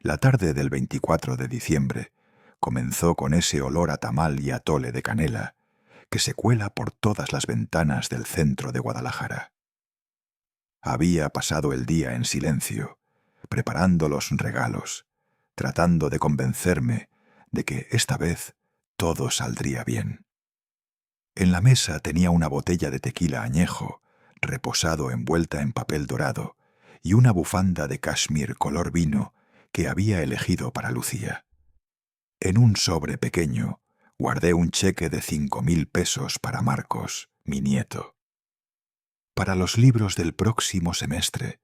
La tarde del 24 de diciembre comenzó con ese olor a tamal y atole de canela que se cuela por todas las ventanas del centro de Guadalajara. Había pasado el día en silencio, preparando los regalos, tratando de convencerme de que esta vez todo saldría bien. En la mesa tenía una botella de tequila añejo, reposado envuelta en papel dorado, y una bufanda de cashmere color vino que había elegido para Lucía. En un sobre pequeño guardé un cheque de 5.000 pesos para Marcos, mi nieto. Para los libros del próximo semestre,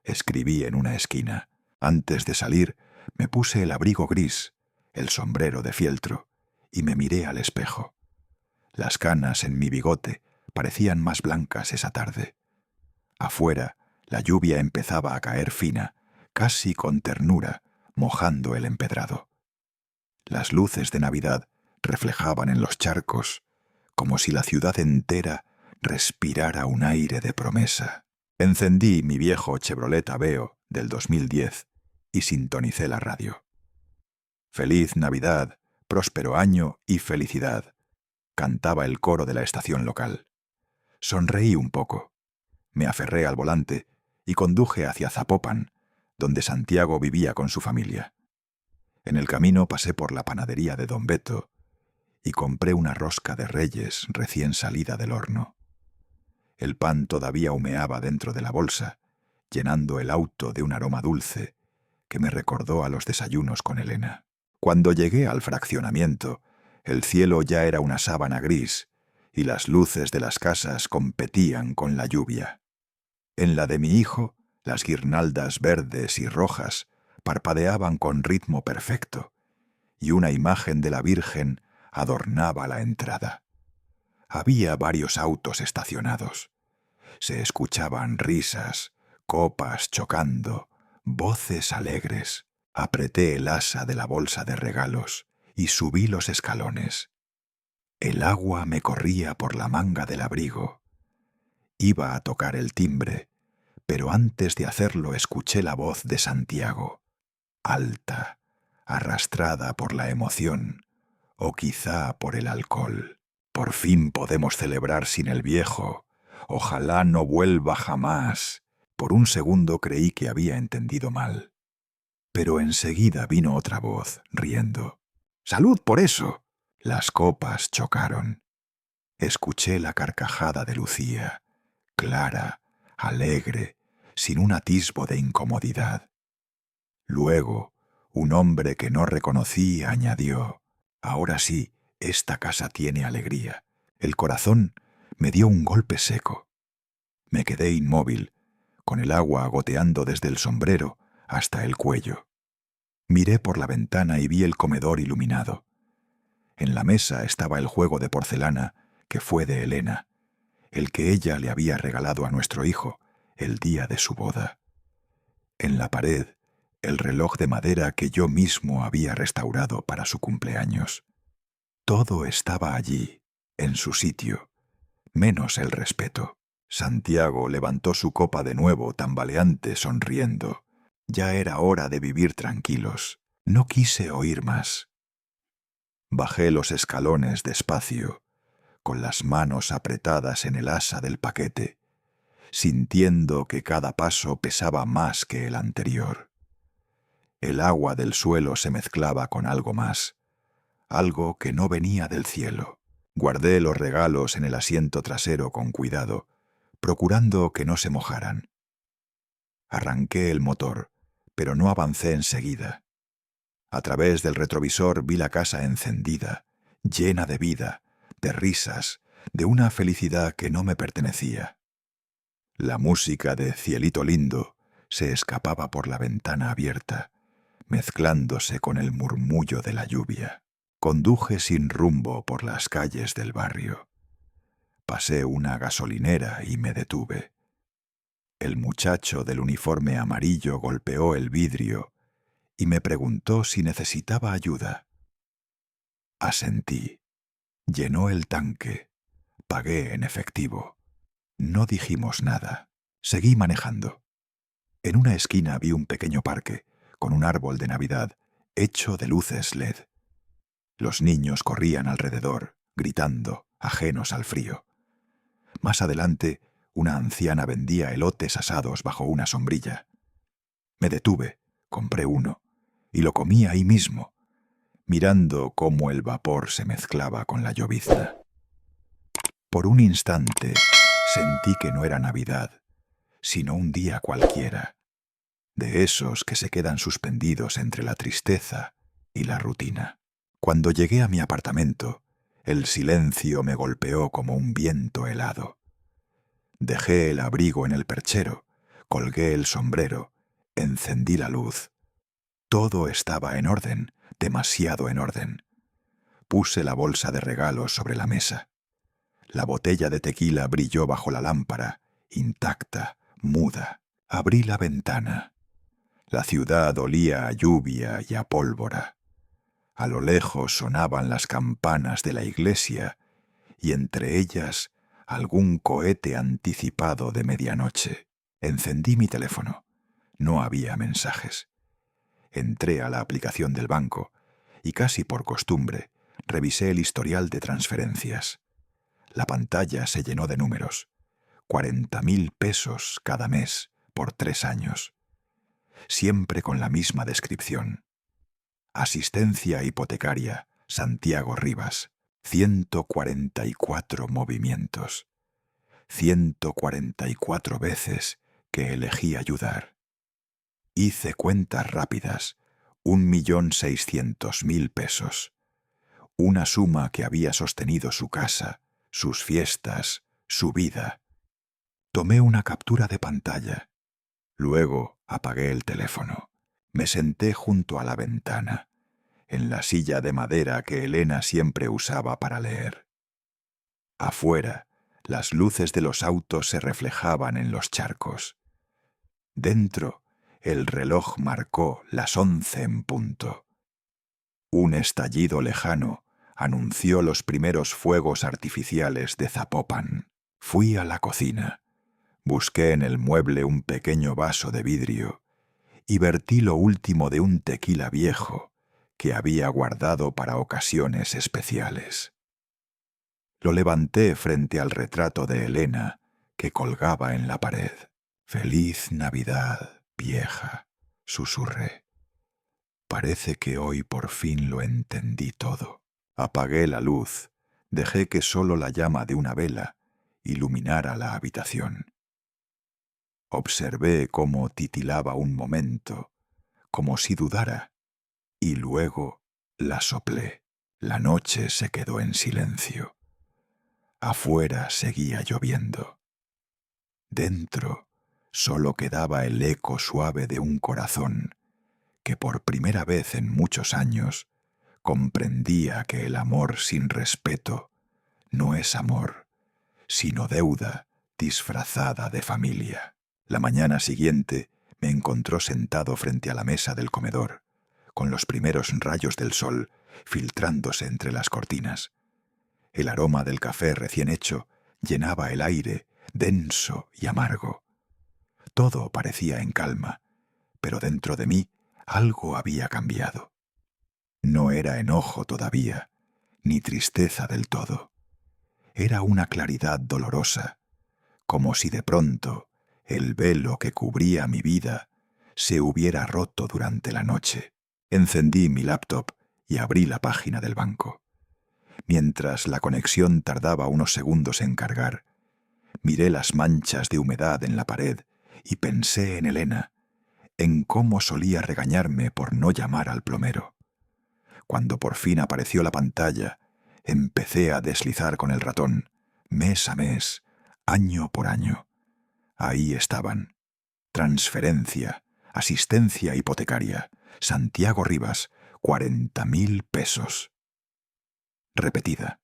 escribí en una esquina. Antes de salir, me puse el abrigo gris, el sombrero de fieltro, y me miré al espejo. Las canas en mi bigote parecían más blancas esa tarde. Afuera, la lluvia empezaba a caer fina, casi con ternura, mojando el empedrado. Las luces de Navidad reflejaban en los charcos, como si la ciudad entera respirara un aire de promesa. Encendí mi viejo Chevrolet Aveo del 2010 y sintonicé la radio. Feliz Navidad, próspero año y felicidad, cantaba el coro de la estación local. Sonreí un poco. Me aferré al volante y conduje hacia Zapopan, donde Santiago vivía con su familia. En el camino pasé por la panadería de Don Beto y compré una rosca de Reyes recién salida del horno. El pan todavía humeaba dentro de la bolsa, llenando el auto de un aroma dulce que me recordó a los desayunos con Elena. Cuando llegué al fraccionamiento, el cielo ya era una sábana gris y las luces de las casas competían con la lluvia. En la de mi hijo, las guirnaldas verdes y rojas parpadeaban con ritmo perfecto, y una imagen de la Virgen adornaba la entrada. Había varios autos estacionados. Se escuchaban risas, copas chocando, voces alegres. Apreté el asa de la bolsa de regalos y subí los escalones. El agua me corría por la manga del abrigo. Iba a tocar el timbre, pero antes de hacerlo escuché la voz de Santiago, alta, arrastrada por la emoción, o quizá por el alcohol. Por fin podemos celebrar sin el viejo. Ojalá no vuelva jamás. Por un segundo creí que había entendido mal. Pero enseguida vino otra voz, riendo. ¡Salud por eso! Las copas chocaron. Escuché la carcajada de Lucía, clara, alegre, sin un atisbo de incomodidad. Luego, un hombre que no reconocí añadió, «Ahora sí, esta casa tiene alegría». El corazón me dio un golpe seco. Me quedé inmóvil, con el agua goteando desde el sombrero hasta el cuello. Miré por la ventana y vi el comedor iluminado. En la mesa estaba el juego de porcelana que fue de Elena, el que ella le había regalado a nuestro hijo el día de su boda. En la pared, el reloj de madera que yo mismo había restaurado para su cumpleaños. Todo estaba allí, en su sitio, menos el respeto. Santiago levantó su copa de nuevo, tambaleante, sonriendo. Ya era hora de vivir tranquilos. No quise oír más. Bajé los escalones despacio, con las manos apretadas en el asa del paquete, sintiendo que cada paso pesaba más que el anterior. El agua del suelo se mezclaba con algo más, algo que no venía del cielo. Guardé los regalos en el asiento trasero con cuidado, procurando que no se mojaran. Arranqué el motor, pero no avancé enseguida. A través del retrovisor vi la casa encendida, llena de vida, de risas, de una felicidad que no me pertenecía. La música de Cielito Lindo se escapaba por la ventana abierta, mezclándose con el murmullo de la lluvia. Conduje sin rumbo por las calles del barrio. Pasé una gasolinera y me detuve. El muchacho del uniforme amarillo golpeó el vidrio y me preguntó si necesitaba ayuda. Asentí. Llenó el tanque. Pagué en efectivo. No dijimos nada. Seguí manejando. En una esquina vi un pequeño parque, con un árbol de Navidad hecho de luces LED. Los niños corrían alrededor, gritando, ajenos al frío. Más adelante, una anciana vendía elotes asados bajo una sombrilla. Me detuve, compré uno, y lo comí ahí mismo, mirando cómo el vapor se mezclaba con la llovizna. Por un instante sentí que no era Navidad, sino un día cualquiera, de esos que se quedan suspendidos entre la tristeza y la rutina. Cuando llegué a mi apartamento, el silencio me golpeó como un viento helado. Dejé el abrigo en el perchero, colgué el sombrero, encendí la luz. Todo estaba en orden, demasiado en orden. Puse la bolsa de regalos sobre la mesa. La botella de tequila brilló bajo la lámpara, intacta, muda. Abrí la ventana. La ciudad olía a lluvia y a pólvora. A lo lejos sonaban las campanas de la iglesia y entre ellas algún cohete anticipado de medianoche. Encendí mi teléfono. No había mensajes. Entré a la aplicación del banco y casi por costumbre revisé el historial de transferencias. La pantalla se llenó de números. 40.000 pesos cada mes por 3 años. Siempre con la misma descripción. Asistencia hipotecaria, Santiago Rivas. 144 movimientos. 144 veces que elegí ayudar. Hice cuentas rápidas. 1.600.000 pesos. Una suma que había sostenido su casa, sus fiestas, su vida. Tomé una captura de pantalla. Luego apagué el teléfono. Me senté junto a la ventana, en la silla de madera que Elena siempre usaba para leer. Afuera, las luces de los autos se reflejaban en los charcos. Dentro, el reloj marcó las 11 en punto. Un estallido lejano anunció los primeros fuegos artificiales de Zapopan. Fui a la cocina. Busqué en el mueble un pequeño vaso de vidrio y vertí lo último de un tequila viejo que había guardado para ocasiones especiales. Lo levanté frente al retrato de Elena que colgaba en la pared. «Feliz Navidad, vieja», susurré. Parece que hoy por fin lo entendí todo. Apagué la luz, dejé que solo la llama de una vela iluminara la habitación. Observé cómo titilaba un momento, como si dudara, y luego la soplé. La noche se quedó en silencio. Afuera seguía lloviendo. Dentro solo quedaba el eco suave de un corazón que por primera vez en muchos años comprendía que el amor sin respeto no es amor, sino deuda disfrazada de familia. La mañana siguiente me encontró sentado frente a la mesa del comedor, con los primeros rayos del sol filtrándose entre las cortinas. El aroma del café recién hecho llenaba el aire, denso y amargo. Todo parecía en calma, pero dentro de mí algo había cambiado. No era enojo todavía, ni tristeza del todo. Era una claridad dolorosa, como si de pronto el velo que cubría mi vida se hubiera roto durante la noche. Encendí mi laptop y abrí la página del banco. Mientras la conexión tardaba unos segundos en cargar, miré las manchas de humedad en la pared y pensé en Elena, en cómo solía regañarme por no llamar al plomero. Cuando por fin apareció la pantalla, empecé a deslizar con el ratón, mes a mes, año por año. Ahí estaban. Transferencia, asistencia hipotecaria, Santiago Rivas, 40.000 pesos. Repetida.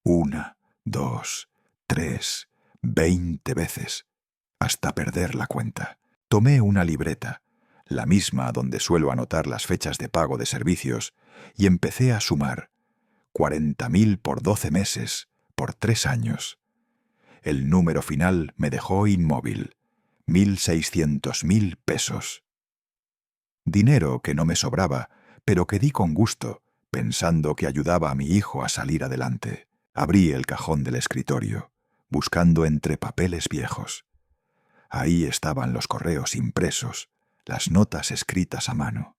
1, 2, 3, 20 veces, hasta perder la cuenta. Tomé una libreta, la misma donde suelo anotar las fechas de pago de servicios, y empecé a sumar. 40.000 por 12 meses, por 3 años. El número final me dejó inmóvil. 1.600.000 pesos. Dinero que no me sobraba, pero que di con gusto, pensando que ayudaba a mi hijo a salir adelante. Abrí el cajón del escritorio, buscando entre papeles viejos. Ahí estaban los correos impresos, las notas escritas a mano.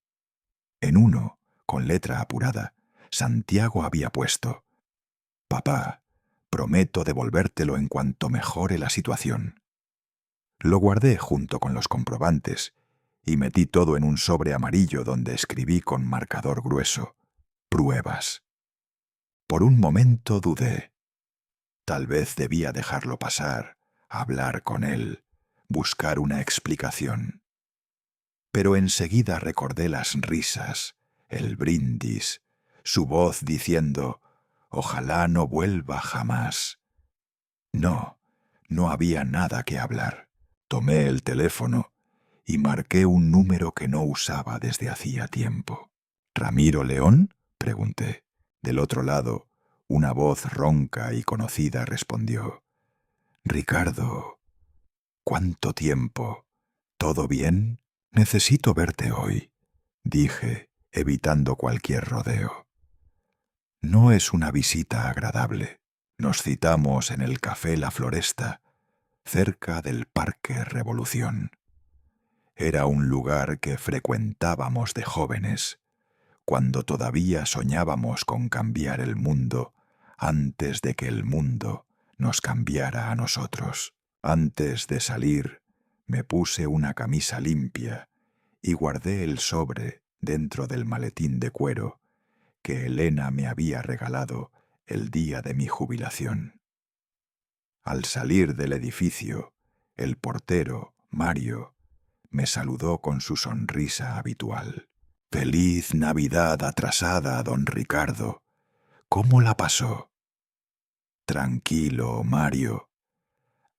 En uno, con letra apurada, Santiago había puesto: «Papá, prometo devolvértelo en cuanto mejore la situación». Lo guardé junto con los comprobantes y metí todo en un sobre amarillo donde escribí con marcador grueso: «Pruebas». Por un momento dudé. Tal vez debía dejarlo pasar, hablar con él, buscar una explicación. Pero enseguida recordé las risas, el brindis, su voz diciendo: «Ojalá no vuelva jamás». No, no había nada que hablar. Tomé el teléfono y marqué un número que no usaba desde hacía tiempo. «¿Ramiro León?», pregunté. Del otro lado, una voz ronca y conocida respondió: «Ricardo, ¿cuánto tiempo? ¿Todo bien? Necesito verte hoy», dije, evitando cualquier rodeo. No es una visita agradable. Nos citamos en el Café La Floresta, cerca del Parque Revolución. Era un lugar que frecuentábamos de jóvenes, cuando todavía soñábamos con cambiar el mundo antes de que el mundo nos cambiara a nosotros. Antes de salir, me puse una camisa limpia y guardé el sobre dentro del maletín de cuero que Elena me había regalado el día de mi jubilación. Al salir del edificio, el portero, Mario, me saludó con su sonrisa habitual. «Feliz Navidad atrasada, don Ricardo. ¿Cómo la pasó?» «Tranquilo, Mario.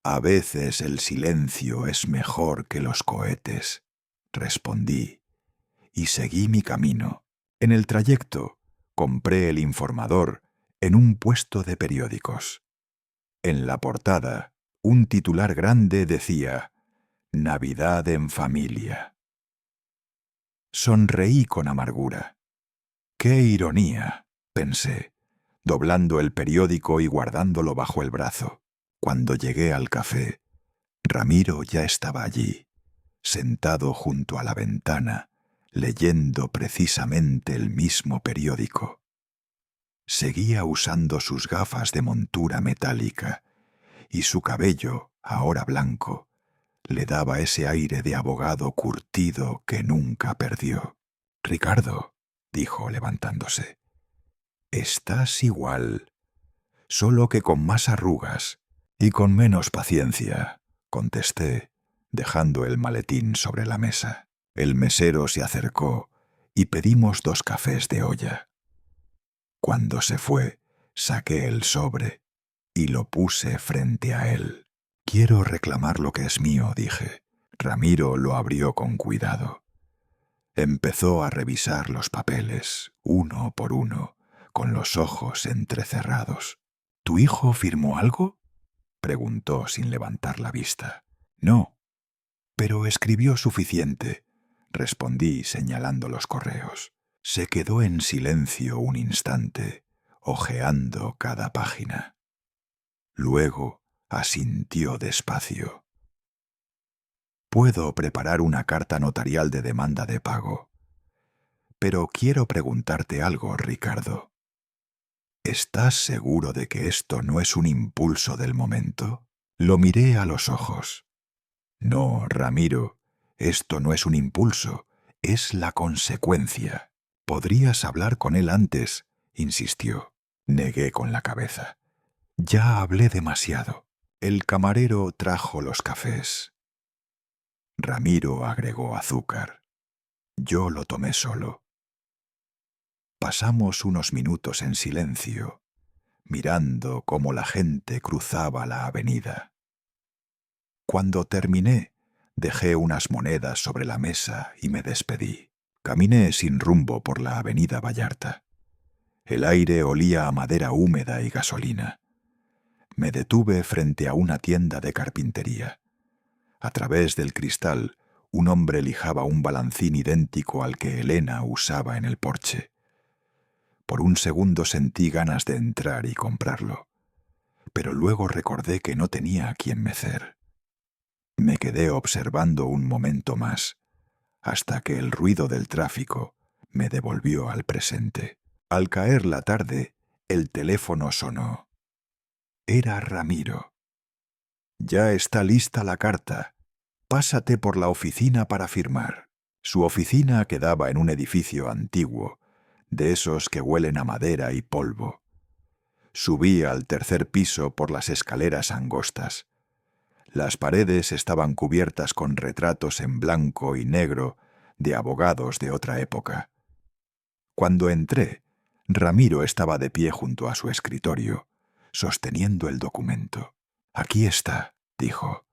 A veces el silencio es mejor que los cohetes», respondí, y seguí mi camino. En el trayecto, compré el Informador en un puesto de periódicos. En la portada, un titular grande decía: «Navidad en familia». Sonreí con amargura. «¡Qué ironía!», pensé, doblando el periódico y guardándolo bajo el brazo. Cuando llegué al café, Ramiro ya estaba allí, sentado junto a la ventana, leyendo precisamente el mismo periódico. Seguía usando sus gafas de montura metálica, y su cabello, ahora blanco, le daba ese aire de abogado curtido que nunca perdió. «Ricardo», dijo levantándose, «estás igual, solo que con más arrugas y con menos paciencia», contesté, dejando el maletín sobre la mesa. El mesero se acercó y pedimos 2 cafés de olla. Cuando se fue, saqué el sobre y lo puse frente a él. «Quiero reclamar lo que es mío», dije. Ramiro lo abrió con cuidado. Empezó a revisar los papeles, uno por uno, con los ojos entrecerrados. «¿Tu hijo firmó algo?», preguntó sin levantar la vista. «No, pero escribió suficiente», respondí señalando los correos. Se quedó en silencio un instante, hojeando cada página. Luego asintió despacio. «Puedo preparar una carta notarial de demanda de pago. Pero quiero preguntarte algo, Ricardo. ¿Estás seguro de que esto no es un impulso del momento?». Lo miré a los ojos. «No, Ramiro, esto no es un impulso, es la consecuencia». «Podrías hablar con él antes», insistió. Negué con la cabeza. «Ya hablé demasiado». El camarero trajo los cafés. Ramiro agregó azúcar. Yo lo tomé solo. Pasamos unos minutos en silencio, mirando cómo la gente cruzaba la avenida. Cuando terminé, dejé unas monedas sobre la mesa y me despedí. Caminé sin rumbo por la avenida Vallarta. El aire olía a madera húmeda y gasolina. Me detuve frente a una tienda de carpintería. A través del cristal, Un hombre lijaba un balancín idéntico al que Elena usaba en el porche. Por un segundo sentí ganas de entrar y comprarlo, pero luego recordé que no tenía a quien mecer. Me quedé observando un momento más, hasta que el ruido del tráfico me devolvió al presente. Al caer la tarde, el teléfono sonó. Era Ramiro. «Ya está lista la carta. Pásate por la oficina para firmar». Su oficina quedaba en un edificio antiguo, de esos que huelen a madera y polvo. Subí al tercer piso por las escaleras angostas. Las paredes estaban cubiertas con retratos en blanco y negro de abogados de otra época. Cuando entré, Ramiro estaba de pie junto a su escritorio, sosteniendo el documento. «Aquí está», dijo.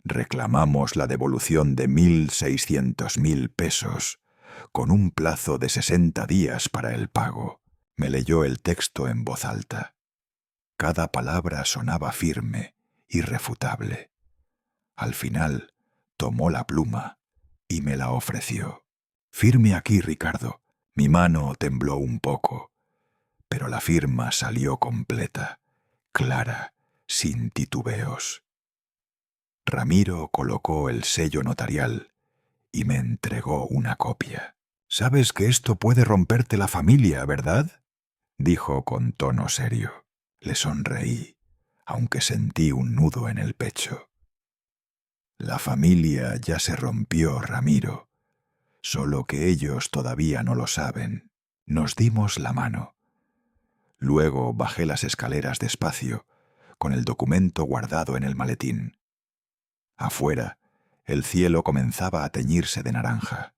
«Reclamamos la devolución de 1.600.000 pesos, con un plazo de 60 días para el pago». Me leyó el texto en voz alta. Cada palabra sonaba firme, irrefutable. Al final, tomó la pluma y me la ofreció. «Firme aquí, Ricardo». Mi mano tembló un poco, pero la firma salió completa, clara, sin titubeos. Ramiro colocó el sello notarial y me entregó una copia. «Sabes que esto puede romperte la familia, ¿verdad?», dijo con tono serio. Le sonreí, aunque sentí un nudo en el pecho. «La familia ya se rompió, Ramiro, solo que ellos todavía no lo saben». Nos dimos la mano. Luego bajé las escaleras despacio, con el documento guardado en el maletín. Afuera, el cielo comenzaba a teñirse de naranja.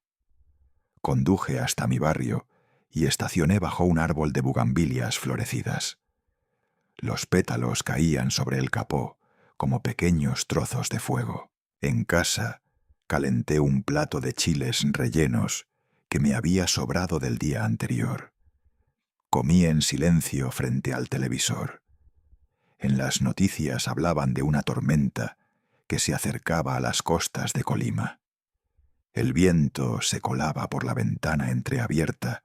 Conduje hasta mi barrio y estacioné bajo un árbol de bugambilias florecidas. Los pétalos caían sobre el capó como pequeños trozos de fuego. En casa, calenté un plato de chiles rellenos que me había sobrado del día anterior. Comí en silencio frente al televisor. En las noticias hablaban de una tormenta que se acercaba a las costas de Colima. El viento se colaba por la ventana entreabierta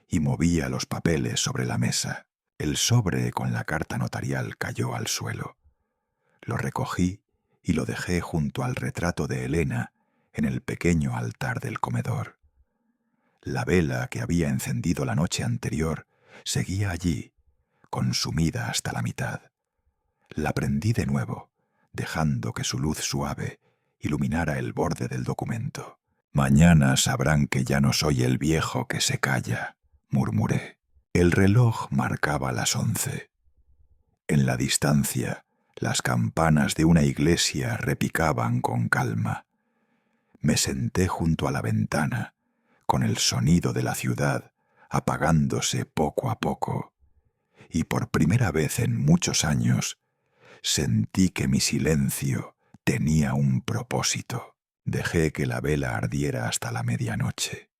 y movía los papeles sobre la mesa. El sobre con la carta notarial cayó al suelo. Lo recogí y lo dejé junto al retrato de Elena en el pequeño altar del comedor. La vela que había encendido la noche anterior seguía allí, consumida hasta la mitad. La prendí de nuevo, dejando que su luz suave iluminara el borde del documento. «Mañana sabrán que ya no soy el viejo que se calla», murmuré. El reloj marcaba las 11. En la distancia, las campanas de una iglesia repicaban con calma. Me senté junto a la ventana, con el sonido de la ciudad apagándose poco a poco, y por primera vez en muchos años sentí que mi silencio tenía un propósito. Dejé que la vela ardiera hasta la medianoche.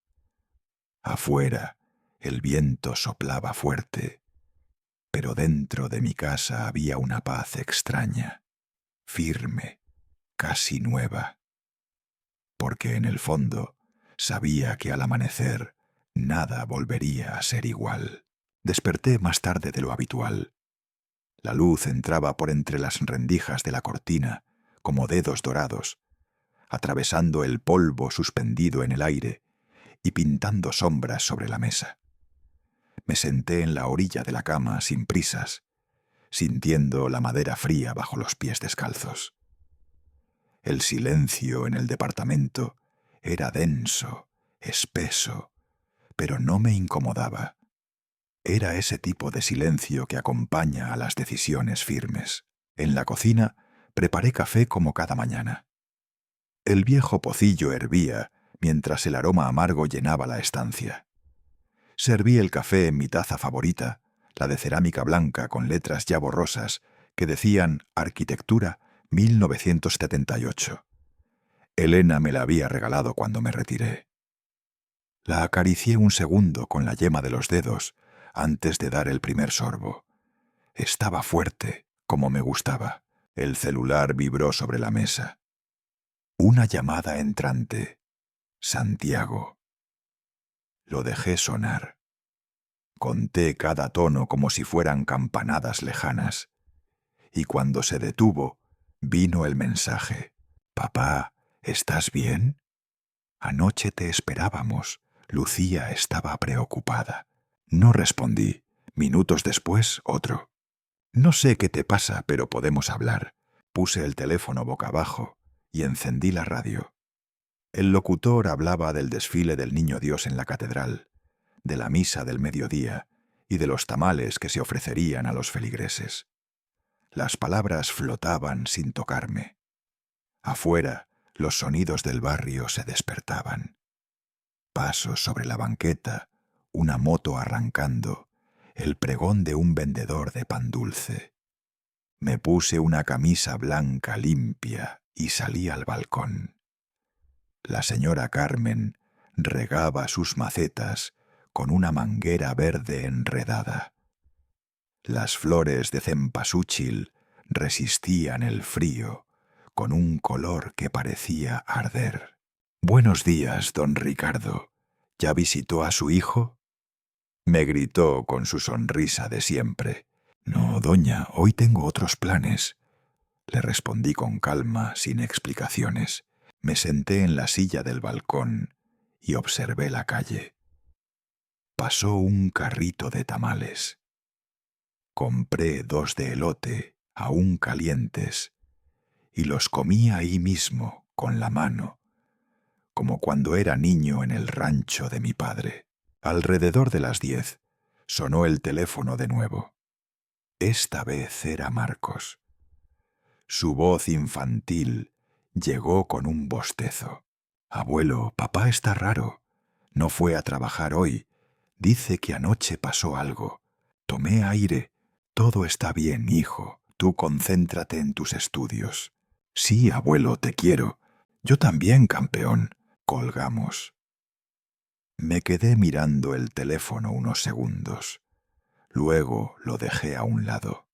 Afuera, el viento soplaba fuerte, pero dentro de mi casa había una paz extraña, firme, casi nueva, porque en el fondo sabía que al amanecer nada volvería a ser igual. Desperté más tarde de lo habitual. La luz entraba por entre las rendijas de la cortina como dedos dorados, atravesando el polvo suspendido en el aire y pintando sombras sobre la mesa. Me senté en la orilla de la cama sin prisas, sintiendo la madera fría bajo los pies descalzos. El silencio en el departamento era denso, espeso, pero no me incomodaba. Era ese tipo de silencio que acompaña a las decisiones firmes. En la cocina preparé café como cada mañana. El viejo pocillo hervía mientras el aroma amargo llenaba la estancia. Serví el café en mi taza favorita, la de cerámica blanca con letras ya borrosas que decían Arquitectura 1978. Elena me la había regalado cuando me retiré. La acaricié un segundo con la yema de los dedos antes de dar el primer sorbo. Estaba fuerte, como me gustaba. El celular vibró sobre la mesa. Una llamada entrante. Santiago. Lo dejé sonar. Conté cada tono como si fueran campanadas lejanas. Y cuando se detuvo, vino el mensaje. «Papá, ¿estás bien? Anoche te esperábamos». Lucía estaba preocupada. No respondí. Minutos después, otro. «No sé qué te pasa, pero podemos hablar». Puse el teléfono boca abajo y encendí la radio. El locutor hablaba del desfile del Niño Dios en la catedral, de la misa del mediodía y de los tamales que se ofrecerían a los feligreses. Las palabras flotaban sin tocarme. Afuera, los sonidos del barrio se despertaban. Pasos sobre la banqueta, una moto arrancando, el pregón de un vendedor de pan dulce. Me puse una camisa blanca limpia y salí al balcón. La señora Carmen regaba sus macetas con una manguera verde enredada. Las flores de cempasúchil resistían el frío con un color que parecía arder. «Buenos días, don Ricardo. ¿Ya visitó a su hijo?», me gritó con su sonrisa de siempre. «No, doña, hoy tengo otros planes», le respondí con calma, sin explicaciones. Me senté en la silla del balcón y observé la calle. Pasó un carrito de tamales. Compré 2 de elote, aún calientes, y los comí ahí mismo, con la mano, como cuando era niño en el rancho de mi padre. Alrededor de las 10, sonó el teléfono de nuevo. Esta vez era Marcos. Su voz infantil llegó con un bostezo. «Abuelo, papá está raro. No fue a trabajar hoy. Dice que anoche pasó algo. Tomé aire. Todo está bien, hijo. Tú concéntrate en tus estudios». «Sí, abuelo, te quiero. Yo también, campeón». Colgamos. Me quedé mirando el teléfono unos segundos. Luego lo dejé a un lado.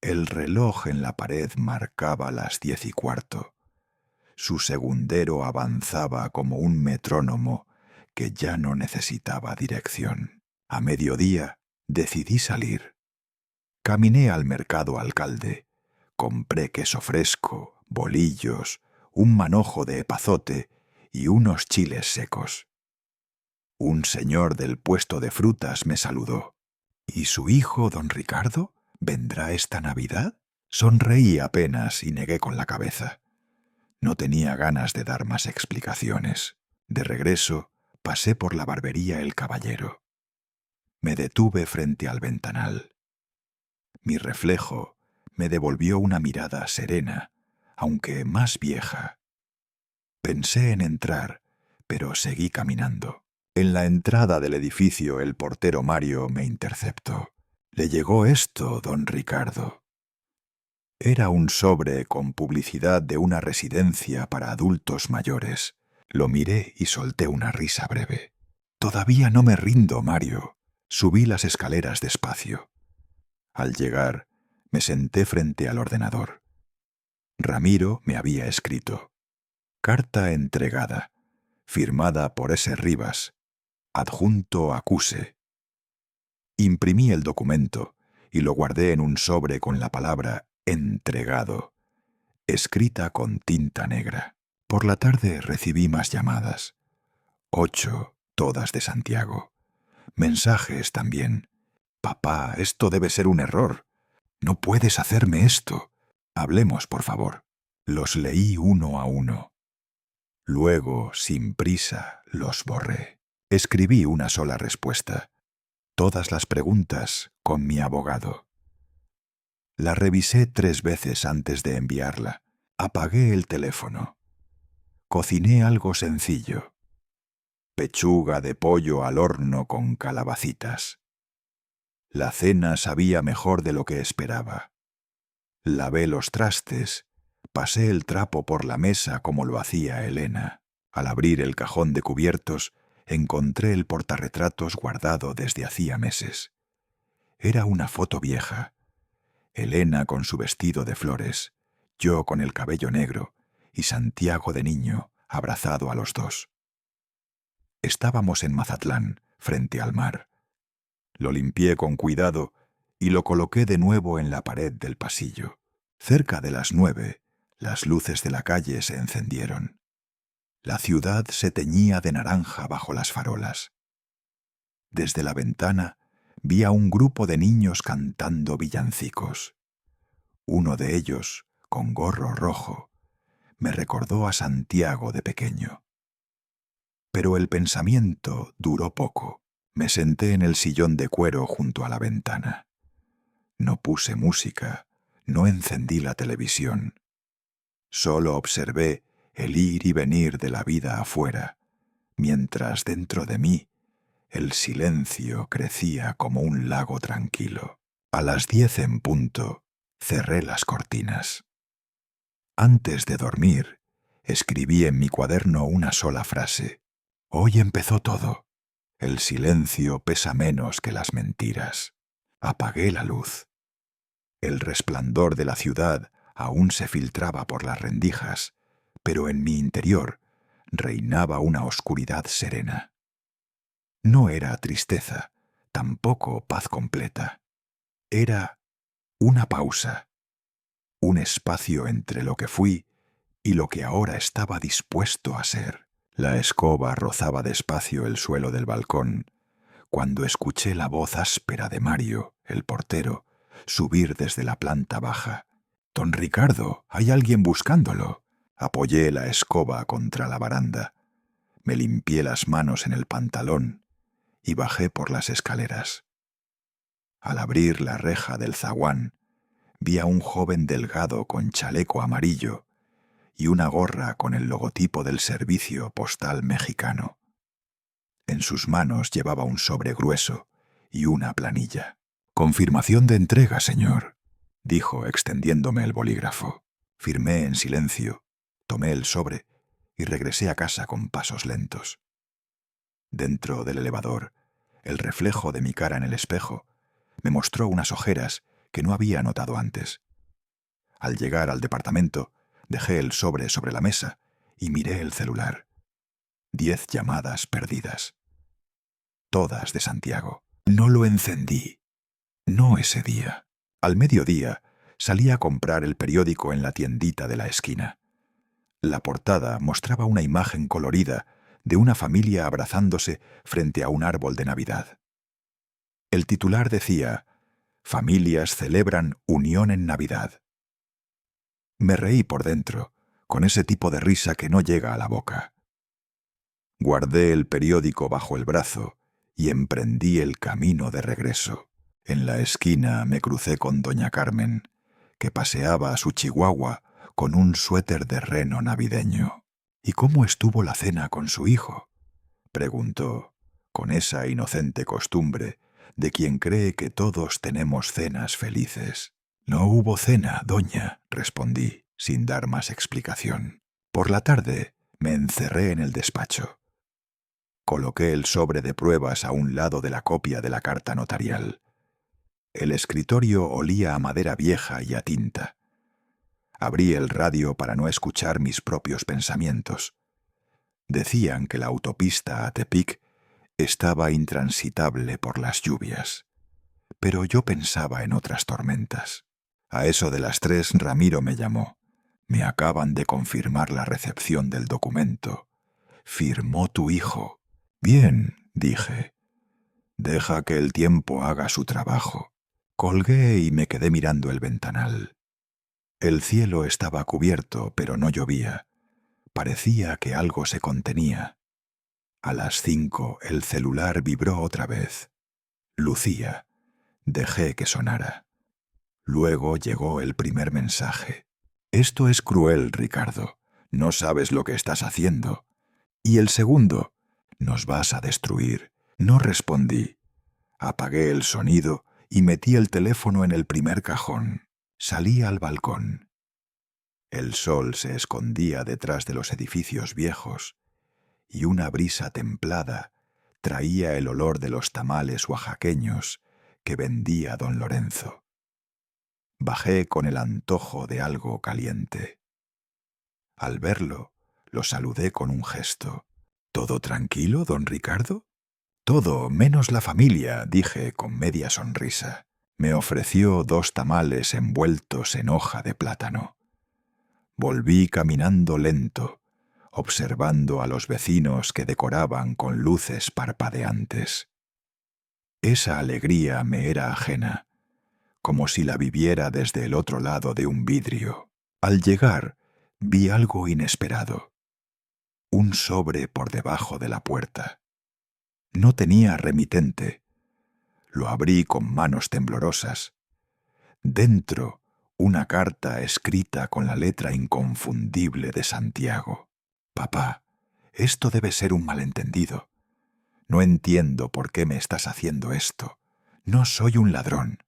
El reloj en la pared marcaba las 10:15. Su segundero avanzaba como un metrónomo que ya no necesitaba dirección. A mediodía decidí salir. Caminé al mercado Alcalde. Compré queso fresco, bolillos, un manojo de epazote y unos chiles secos. Un señor del puesto de frutas me saludó. «¿Y su hijo, don Ricardo, vendrá esta Navidad?». Sonreí apenas y negué con la cabeza. No tenía ganas de dar más explicaciones. De regreso, pasé por la barbería El Caballero. Me detuve frente al ventanal. Mi reflejo me devolvió una mirada serena, aunque más vieja. Pensé en entrar, pero seguí caminando. En la entrada del edificio el portero Mario me interceptó. «¿Le llegó esto, don Ricardo?». Era un sobre con publicidad de una residencia para adultos mayores. Lo miré y solté una risa breve. «Todavía no me rindo, Mario». Subí las escaleras despacio. Al llegar, me senté frente al ordenador. Ramiro me había escrito. «Carta entregada, firmada por S. Rivas, adjunto acuse». Imprimí el documento y lo guardé en un sobre con la palabra «entregado», escrita con tinta negra. Por la tarde recibí más llamadas. 8, todas de Santiago. Mensajes también. «Papá, esto debe ser un error. No puedes hacerme esto. Hablemos, por favor». Los leí uno a uno. Luego, sin prisa, los borré. Escribí una sola respuesta. Todas las preguntas con mi abogado. La revisé 3 veces antes de enviarla. Apagué el teléfono. Cociné algo sencillo. Pechuga de pollo al horno con calabacitas. La cena sabía mejor de lo que esperaba. Lavé los trastes, pasé el trapo por la mesa como lo hacía Elena. Al abrir el cajón de cubiertos, encontré el portarretratos guardado desde hacía meses. Era una foto vieja. Elena con su vestido de flores, yo con el cabello negro y Santiago de niño, abrazado a los dos. Estábamos en Mazatlán, frente al mar. Lo limpié con cuidado y lo coloqué de nuevo en la pared del pasillo. Cerca de las 9, las luces de la calle se encendieron. La ciudad se teñía de naranja bajo las farolas. Desde la ventana vi a un grupo de niños cantando villancicos. Uno de ellos, con gorro rojo, me recordó a Santiago de pequeño. Pero el pensamiento duró poco. Me senté en el sillón de cuero junto a la ventana. No puse música, no encendí la televisión. Solo observé el ir y venir de la vida afuera, mientras dentro de mí el silencio crecía como un lago tranquilo. A las 10 en punto, cerré las cortinas. Antes de dormir, escribí en mi cuaderno una sola frase. Hoy empezó todo. El silencio pesa menos que las mentiras. Apagué la luz. El resplandor de la ciudad aún se filtraba por las rendijas, pero en mi interior reinaba una oscuridad serena. No era tristeza, tampoco paz completa. Era una pausa, un espacio entre lo que fui y lo que ahora estaba dispuesto a ser. La escoba rozaba despacio el suelo del balcón cuando escuché la voz áspera de Mario, el portero, subir desde la planta baja. «Don Ricardo, hay alguien buscándolo». Apoyé la escoba contra la baranda. Me limpié las manos en el pantalón y bajé por las escaleras. Al abrir la reja del zaguán, vi a un joven delgado con chaleco amarillo y una gorra con el logotipo del Servicio Postal Mexicano. En sus manos llevaba un sobre grueso y una planilla. «Confirmación de entrega, señor», dijo extendiéndome el bolígrafo. Firmé en silencio, tomé el sobre y regresé a casa con pasos lentos. Dentro del elevador, el reflejo de mi cara en el espejo me mostró unas ojeras que no había notado antes. Al llegar al departamento, dejé el sobre la mesa y miré el celular. 10 llamadas perdidas. Todas de Santiago. No lo encendí. No ese día. Al mediodía salí a comprar el periódico en la tiendita de la esquina. La portada mostraba una imagen colorida de una familia abrazándose frente a un árbol de Navidad. El titular decía: «Familias celebran unión en Navidad». Me reí por dentro, con ese tipo de risa que no llega a la boca. Guardé el periódico bajo el brazo y emprendí el camino de regreso. En la esquina me crucé con doña Carmen, que paseaba a su chihuahua con un suéter de reno navideño. «¿Y cómo estuvo la cena con su hijo?», preguntó, con esa inocente costumbre de quien cree que todos tenemos cenas felices. «No hubo cena, doña», respondí, sin dar más explicación. Por la tarde me encerré en el despacho. Coloqué el sobre de pruebas a un lado de la copia de la carta notarial. El escritorio olía a madera vieja y a tinta. Abrí el radio para no escuchar mis propios pensamientos. Decían que la autopista a Tepic estaba intransitable por las lluvias. Pero yo pensaba en otras tormentas. A eso de las 3 Ramiro me llamó. «Me acaban de confirmar la recepción del documento. Firmó tu hijo». «Bien», dije. «Deja que el tiempo haga su trabajo». Colgué y me quedé mirando el ventanal. El cielo estaba cubierto, pero no llovía. Parecía que algo se contenía. A las 5 el celular vibró otra vez. Lucía. Dejé que sonara. Luego llegó el primer mensaje. «Esto es cruel, Ricardo. No sabes lo que estás haciendo». Y el segundo: «Nos vas a destruir». No respondí. Apagué el sonido y metí el teléfono en el primer cajón. Salí al balcón. El sol se escondía detrás de los edificios viejos y una brisa templada traía el olor de los tamales oaxaqueños que vendía don Lorenzo. Bajé con el antojo de algo caliente. Al verlo, lo saludé con un gesto. ¿Todo tranquilo, don Ricardo? Todo, menos la familia, dije con media sonrisa. Me ofreció 2 tamales envueltos en hoja de plátano. Volví caminando lento, observando a los vecinos que decoraban con luces parpadeantes. Esa alegría me era ajena, como si la viviera desde el otro lado de un vidrio. Al llegar, vi algo inesperado. Un sobre por debajo de la puerta. No tenía remitente. Lo abrí con manos temblorosas. Dentro, una carta escrita con la letra inconfundible de Santiago. Papá, esto debe ser un malentendido. No entiendo por qué me estás haciendo esto. No soy un ladrón.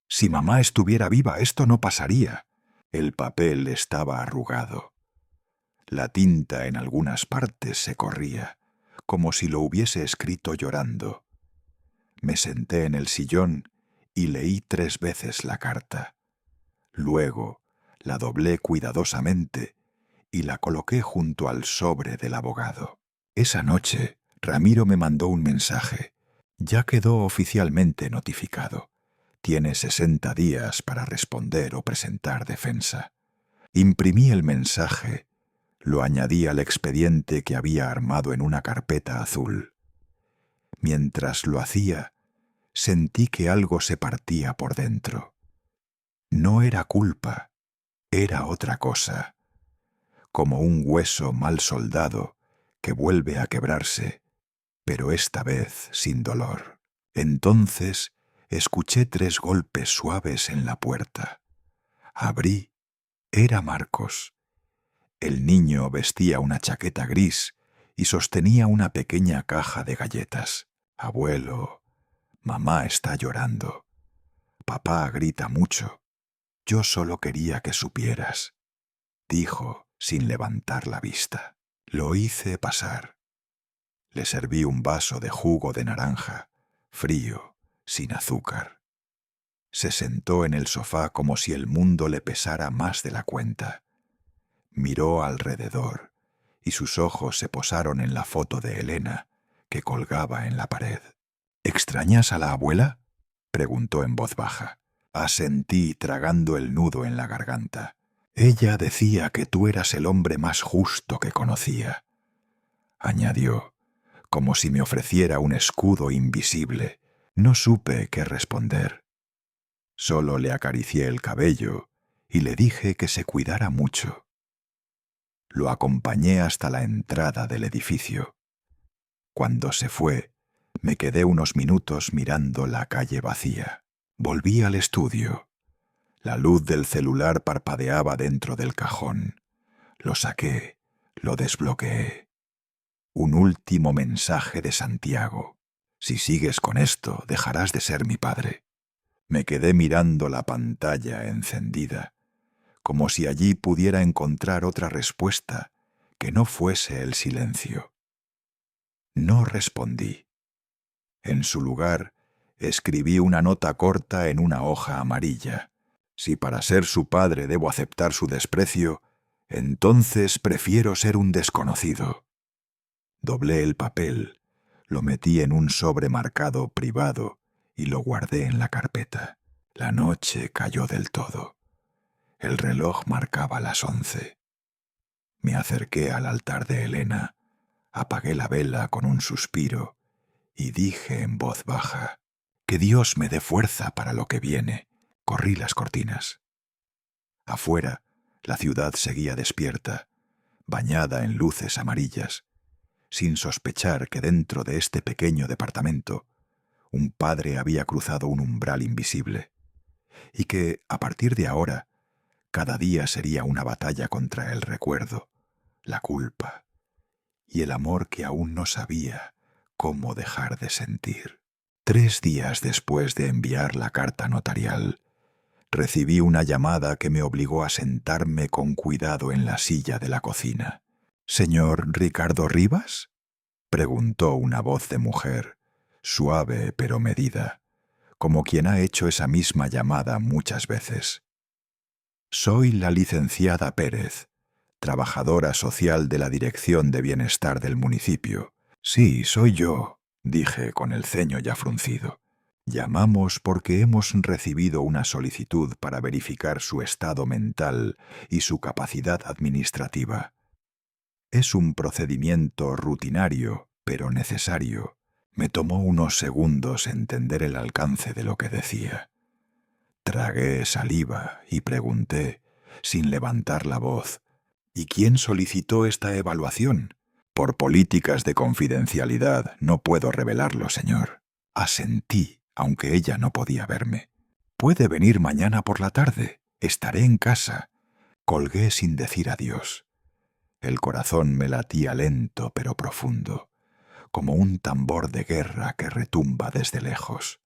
Si mamá estuviera viva, esto no pasaría. El papel estaba arrugado. La tinta en algunas partes se corría, como si lo hubiese escrito llorando. Me senté en el sillón y leí 3 veces la carta. Luego la doblé cuidadosamente y la coloqué junto al sobre del abogado. Esa noche, Ramiro me mandó un mensaje. Ya quedó oficialmente notificado. Tiene 60 días para responder o presentar defensa. Imprimí el mensaje, lo añadí al expediente que había armado en una carpeta azul. Mientras lo hacía, sentí que algo se partía por dentro. No era culpa, era otra cosa, como un hueso mal soldado que vuelve a quebrarse, pero esta vez sin dolor. Entonces escuché 3 golpes suaves en la puerta. Abrí. Era Marcos. El niño vestía una chaqueta gris y sostenía una pequeña caja de galletas. Abuelo, mamá está llorando. Papá grita mucho. Yo solo quería que supieras, dijo sin levantar la vista. Lo hice pasar. Le serví un vaso de jugo de naranja, frío, sin azúcar. Se sentó en el sofá como si el mundo le pesara más de la cuenta. Miró alrededor y sus ojos se posaron en la foto de Elena, que colgaba en la pared. ¿Extrañas a la abuela?, preguntó en voz baja. Asentí tragando el nudo en la garganta. Ella decía que tú eras el hombre más justo que conocía. Añadió, como si me ofreciera un escudo invisible. No supe qué responder. Solo le acaricié el cabello y le dije que se cuidara mucho. Lo acompañé hasta la entrada del edificio. Cuando se fue, me quedé unos minutos mirando la calle vacía. Volví al estudio. La luz del celular parpadeaba dentro del cajón. Lo saqué, lo desbloqueé. Un último mensaje de Santiago. Si sigues con esto, dejarás de ser mi padre. Me quedé mirando la pantalla encendida, como si allí pudiera encontrar otra respuesta que no fuese el silencio. No respondí. En su lugar, escribí una nota corta en una hoja amarilla. Si para ser su padre debo aceptar su desprecio, entonces prefiero ser un desconocido. Doblé el papel, lo metí en un sobre marcado privado y lo guardé en la carpeta. La noche cayó del todo. El reloj marcaba las 11. Me acerqué al altar de Elena, apagué la vela con un suspiro y dije en voz baja, «Que Dios me dé fuerza para lo que viene». Corrí las cortinas. Afuera, la ciudad seguía despierta, bañada en luces amarillas, sin sospechar que dentro de este pequeño departamento un padre había cruzado un umbral invisible, y que, a partir de ahora, cada día sería una batalla contra el recuerdo, la culpa y el amor que aún no sabía cómo dejar de sentir. 3 días después de enviar la carta notarial, recibí una llamada que me obligó a sentarme con cuidado en la silla de la cocina. «¿Señor Ricardo Rivas?», preguntó una voz de mujer, suave pero medida, como quien ha hecho esa misma llamada muchas veces. «Soy la licenciada Pérez, trabajadora social de la Dirección de Bienestar del municipio. Sí, soy yo, dije con el ceño ya fruncido. Llamamos porque hemos recibido una solicitud para verificar su estado mental y su capacidad administrativa. Es un procedimiento rutinario, pero necesario. Me tomó unos segundos entender el alcance de lo que decía. Tragué saliva y pregunté, sin levantar la voz, ¿y quién solicitó esta evaluación? Por políticas de confidencialidad no puedo revelarlo, señor. Asentí, aunque ella no podía verme. Puede venir mañana por la tarde. Estaré en casa. Colgué sin decir adiós. El corazón me latía lento pero profundo, como un tambor de guerra que retumba desde lejos.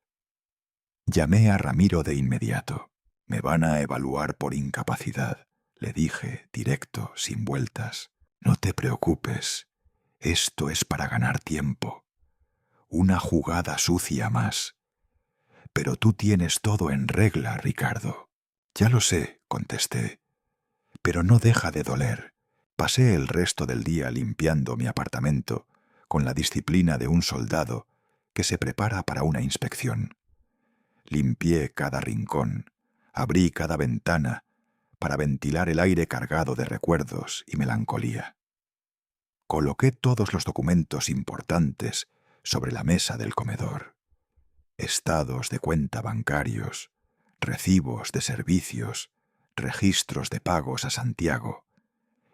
Llamé a Ramiro de inmediato. Me van a evaluar por incapacidad, le dije, directo, sin vueltas. No te preocupes. Esto es para ganar tiempo. Una jugada sucia más. Pero tú tienes todo en regla, Ricardo. Ya lo sé, contesté. Pero no deja de doler. Pasé el resto del día limpiando mi apartamento con la disciplina de un soldado que se prepara para una inspección. Limpié cada rincón, abrí cada ventana para ventilar el aire cargado de recuerdos y melancolía. Coloqué todos los documentos importantes sobre la mesa del comedor. Estados de cuenta bancarios, recibos de servicios, registros de pagos a Santiago,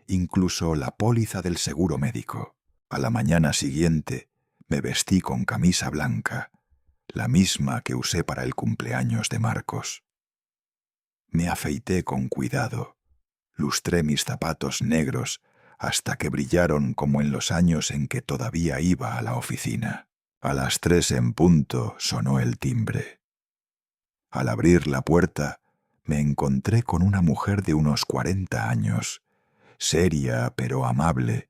incluso la póliza del seguro médico. A la mañana siguiente me vestí con camisa blanca, la misma que usé para el cumpleaños de Marcos. Me afeité con cuidado, lustré mis zapatos negros hasta que brillaron como en los años en que todavía iba a la oficina. A las 3 en punto sonó el timbre. Al abrir la puerta, me encontré con una mujer de unos 40 años, seria pero amable,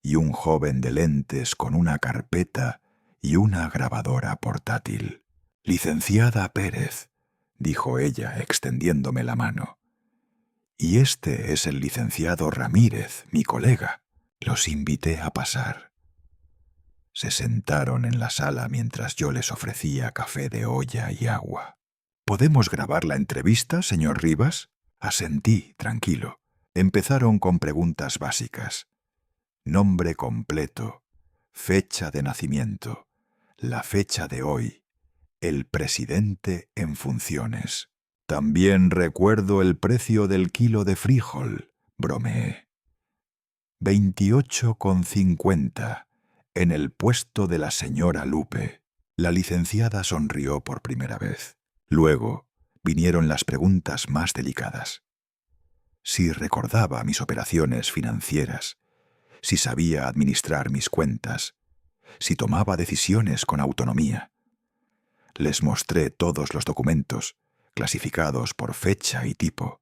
y un joven de lentes con una carpeta y una grabadora portátil. «Licenciada Pérez», dijo ella extendiéndome la mano. «Y este es el licenciado Ramírez, mi colega». Los invité a pasar. Se sentaron en la sala mientras yo les ofrecía café de olla y agua. «¿Podemos grabar la entrevista, señor Rivas?» Asentí, tranquilo. Empezaron con preguntas básicas. Nombre completo, fecha de nacimiento, la fecha de hoy, el presidente en funciones. «También recuerdo el precio del kilo de frijol», bromeé. 28,50 en el puesto de la señora Lupe. La licenciada sonrió por primera vez. Luego vinieron las preguntas más delicadas. Si recordaba mis operaciones financieras, si sabía administrar mis cuentas, si tomaba decisiones con autonomía. Les mostré todos los documentos, clasificados por fecha y tipo.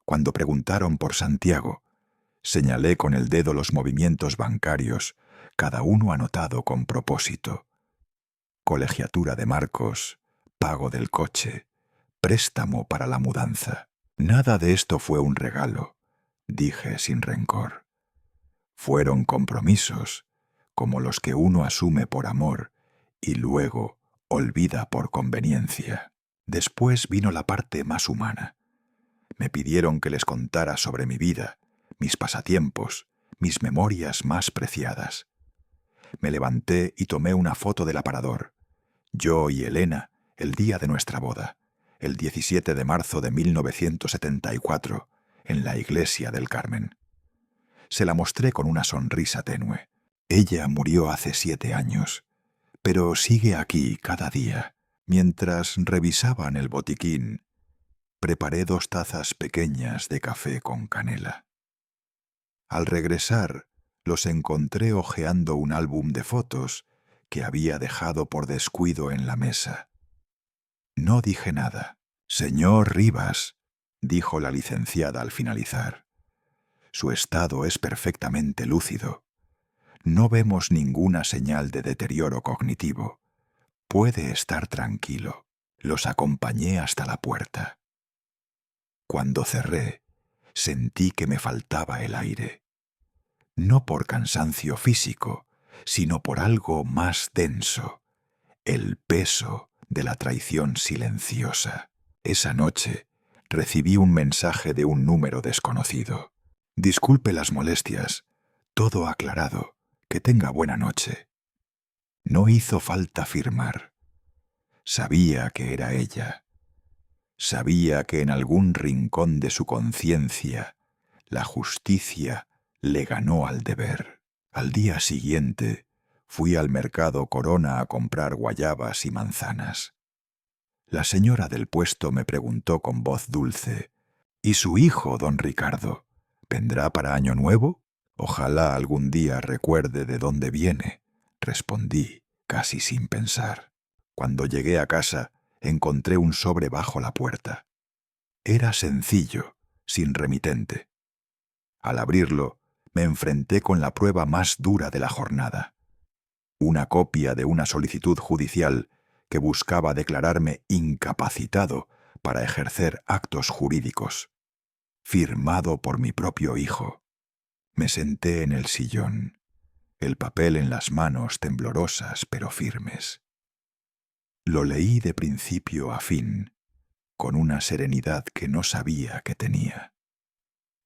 Cuando preguntaron por Santiago, señalé con el dedo los movimientos bancarios, cada uno anotado con propósito. Colegiatura de Marcos, pago del coche, préstamo para la mudanza. Nada de esto fue un regalo, dije sin rencor. Fueron compromisos, como los que uno asume por amor y luego olvida por conveniencia. Después vino la parte más humana. Me pidieron que les contara sobre mi vida, mis pasatiempos, mis memorias más preciadas. Me levanté y tomé una foto del aparador. Yo y Elena, el día de nuestra boda, el 17 de marzo de 1974, en la iglesia del Carmen. Se la mostré con una sonrisa tenue. Ella murió hace 7 años, pero sigue aquí cada día. Mientras revisaban el botiquín, preparé 2 tazas pequeñas de café con canela. Al regresar, los encontré hojeando un álbum de fotos que había dejado por descuido en la mesa. No dije nada. «Señor Rivas», dijo la licenciada al finalizar. «Su estado es perfectamente lúcido. No vemos ninguna señal de deterioro cognitivo. Puede estar tranquilo». Los acompañé hasta la puerta. Cuando cerré, sentí que me faltaba el aire. No por cansancio físico, sino por algo más denso, el peso de la traición silenciosa. Esa noche recibí un mensaje de un número desconocido. Disculpe las molestias, todo aclarado, que tenga buena noche. No hizo falta firmar. Sabía que era ella. Sabía que en algún rincón de su conciencia la justicia le ganó al deber. Al día siguiente fui al mercado Corona a comprar guayabas y manzanas. La señora del puesto me preguntó con voz dulce: «¿Y su hijo, don Ricardo, vendrá para Año Nuevo? Ojalá algún día recuerde de dónde viene», respondí, casi sin pensar. Cuando llegué a casa, encontré un sobre bajo la puerta. Era sencillo, sin remitente. Al abrirlo, me enfrenté con la prueba más dura de la jornada. Una copia de una solicitud judicial que buscaba declararme incapacitado para ejercer actos jurídicos, firmado por mi propio hijo. Me senté en el sillón, el papel en las manos temblorosas pero firmes. Lo leí de principio a fin, con una serenidad que no sabía que tenía.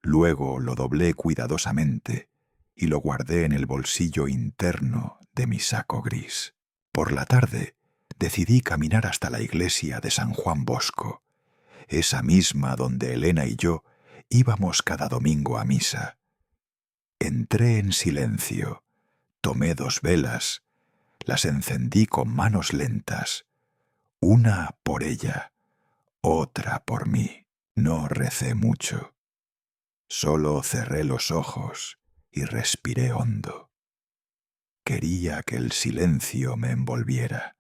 Luego lo doblé cuidadosamente y lo guardé en el bolsillo interno de mi saco gris. Por la tarde decidí caminar hasta la iglesia de San Juan Bosco, esa misma donde Elena y yo íbamos cada domingo a misa. Entré en silencio, tomé 2 velas, las encendí con manos lentas, una por ella, otra por mí. No recé mucho. Solo cerré los ojos y respiré hondo. Quería que el silencio me envolviera,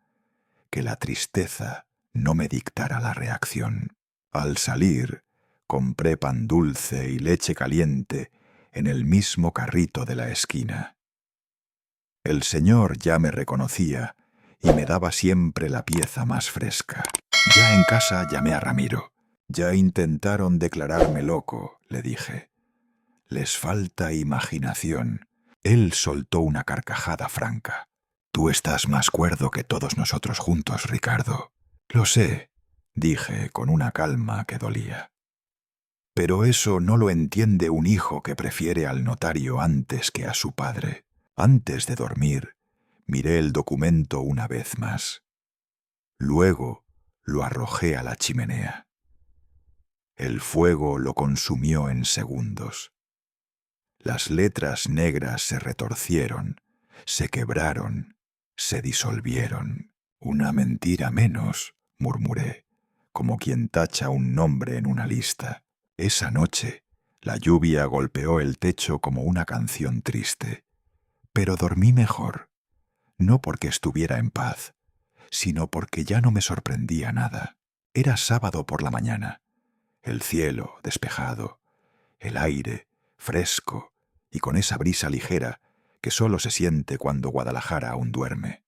que la tristeza no me dictara la reacción. Al salir, compré pan dulce y leche caliente en el mismo carrito de la esquina. El señor ya me reconocía y me daba siempre la pieza más fresca. Ya en casa llamé a Ramiro. «Ya intentaron declararme loco», le dije. «Les falta imaginación». Él soltó una carcajada franca. «Tú estás más cuerdo que todos nosotros juntos, Ricardo». «Lo sé», dije con una calma que dolía. «Pero eso no lo entiende un hijo que prefiere al notario antes que a su padre». Antes de dormir, miré el documento una vez más. Luego lo arrojé a la chimenea. El fuego lo consumió en segundos. Las letras negras se retorcieron, se quebraron, se disolvieron. «Una mentira menos», murmuré, como quien tacha un nombre en una lista. Esa noche, la lluvia golpeó el techo como una canción triste. Pero dormí mejor, no porque estuviera en paz, sino porque ya no me sorprendía nada. Era sábado por la mañana, el cielo despejado, el aire fresco y con esa brisa ligera que solo se siente cuando Guadalajara aún duerme.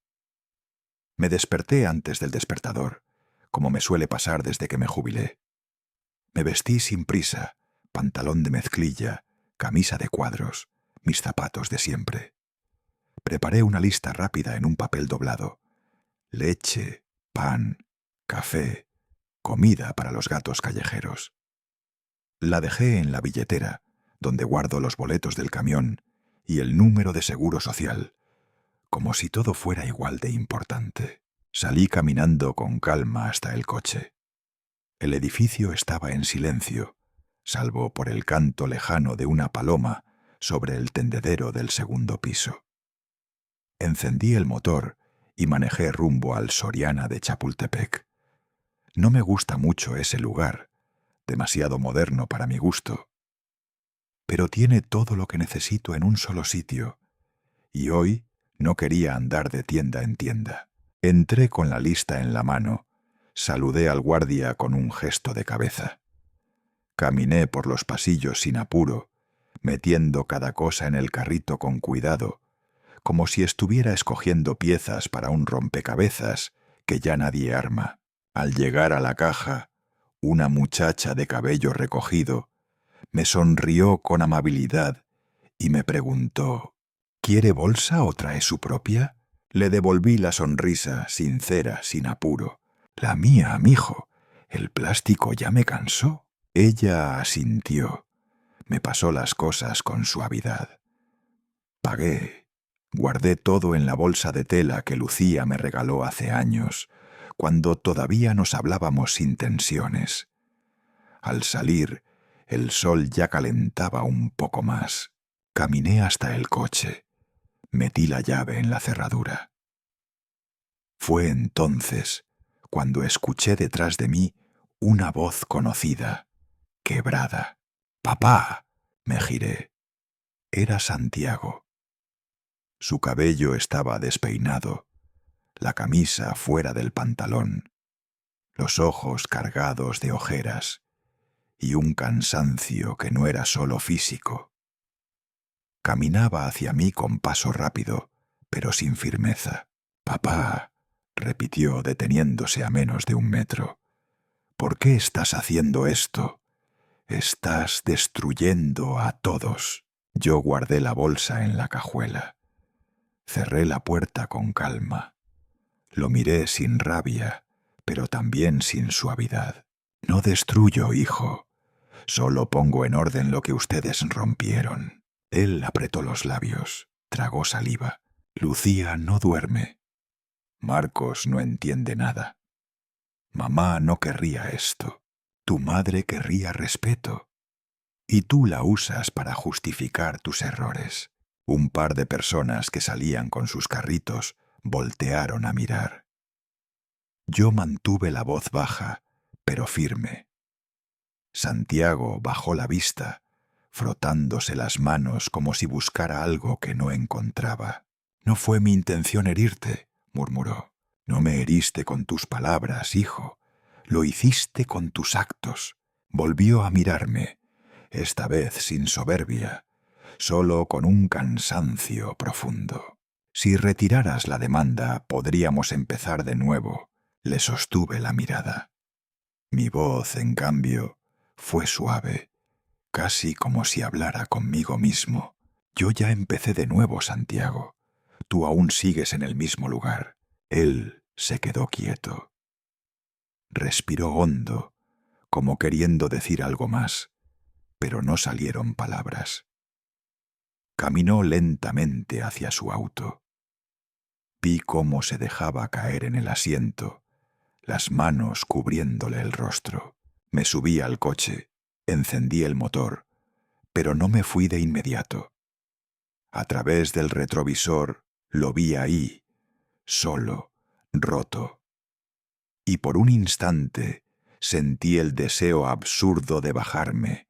Me desperté antes del despertador, como me suele pasar desde que me jubilé. Me vestí sin prisa, pantalón de mezclilla, camisa de cuadros, mis zapatos de siempre. Preparé una lista rápida en un papel doblado. Leche, pan, café, comida para los gatos callejeros. La dejé en la billetera, donde guardo los boletos del camión y el número de seguro social, como si todo fuera igual de importante. Salí caminando con calma hasta el coche. El edificio estaba en silencio, salvo por el canto lejano de una paloma sobre el tendedero del segundo piso. Encendí el motor y manejé rumbo al Soriana de Chapultepec. No me gusta mucho ese lugar, demasiado moderno para mi gusto, pero tiene todo lo que necesito en un solo sitio, y hoy no quería andar de tienda en tienda. Entré con la lista en la mano, saludé al guardia con un gesto de cabeza. Caminé por los pasillos sin apuro, metiendo cada cosa en el carrito con cuidado, como si estuviera escogiendo piezas para un rompecabezas que ya nadie arma. Al llegar a la caja, una muchacha de cabello recogido Me sonrió con amabilidad y me preguntó: ¿quiere bolsa o trae su propia? Le devolví la sonrisa sincera, sin apuro. La mía, mijo. El plástico ya me cansó. Ella asintió. Me pasó las cosas con suavidad. Pagué. Guardé todo en la bolsa de tela que Lucía me regaló hace años, cuando todavía nos hablábamos sin tensiones. Al salir, el sol ya calentaba un poco más. Caminé hasta el coche. Metí la llave en la cerradura. Fue entonces cuando escuché detrás de mí una voz conocida, quebrada. «¡Papá!». Me giré. Era Santiago. Su cabello estaba despeinado, la camisa fuera del pantalón, los ojos cargados de ojeras y un cansancio que no era solo físico. Caminaba hacia mí con paso rápido, pero sin firmeza. «Papá», repitió deteniéndose a menos de 1 metro, «¿por qué estás haciendo esto? Estás destruyendo a todos». Yo guardé la bolsa en la cajuela. Cerré la puerta con calma. Lo miré sin rabia, pero también sin suavidad. «No destruyo, hijo. Solo pongo en orden lo que ustedes rompieron». Él apretó los labios, tragó saliva. «Lucía no duerme. Marcos no entiende nada. Mamá no querría esto. Tu madre querría respeto. Y tú la usas para justificar tus errores». Un par de personas que salían con sus carritos voltearon a mirar. Yo mantuve la voz baja, pero firme. Santiago bajó la vista, frotándose las manos como si buscara algo que no encontraba. «No fue mi intención herirte», murmuró. «No me heriste con tus palabras, hijo. Lo hiciste con tus actos». Volvió a mirarme, esta vez sin soberbia, solo con un cansancio profundo. «Si retiraras la demanda, podríamos empezar de nuevo». Le sostuve la mirada. Mi voz, en cambio, fue suave, casi como si hablara conmigo mismo. «Yo ya empecé de nuevo, Santiago. Tú aún sigues en el mismo lugar». Él se quedó quieto. Respiró hondo, como queriendo decir algo más, pero no salieron palabras. Caminó lentamente hacia su auto. Vi cómo se dejaba caer en el asiento, las manos cubriéndole el rostro. Me subí al coche, encendí el motor, pero no me fui de inmediato. A través del retrovisor lo vi ahí, solo, roto. Y por un instante sentí el deseo absurdo de bajarme,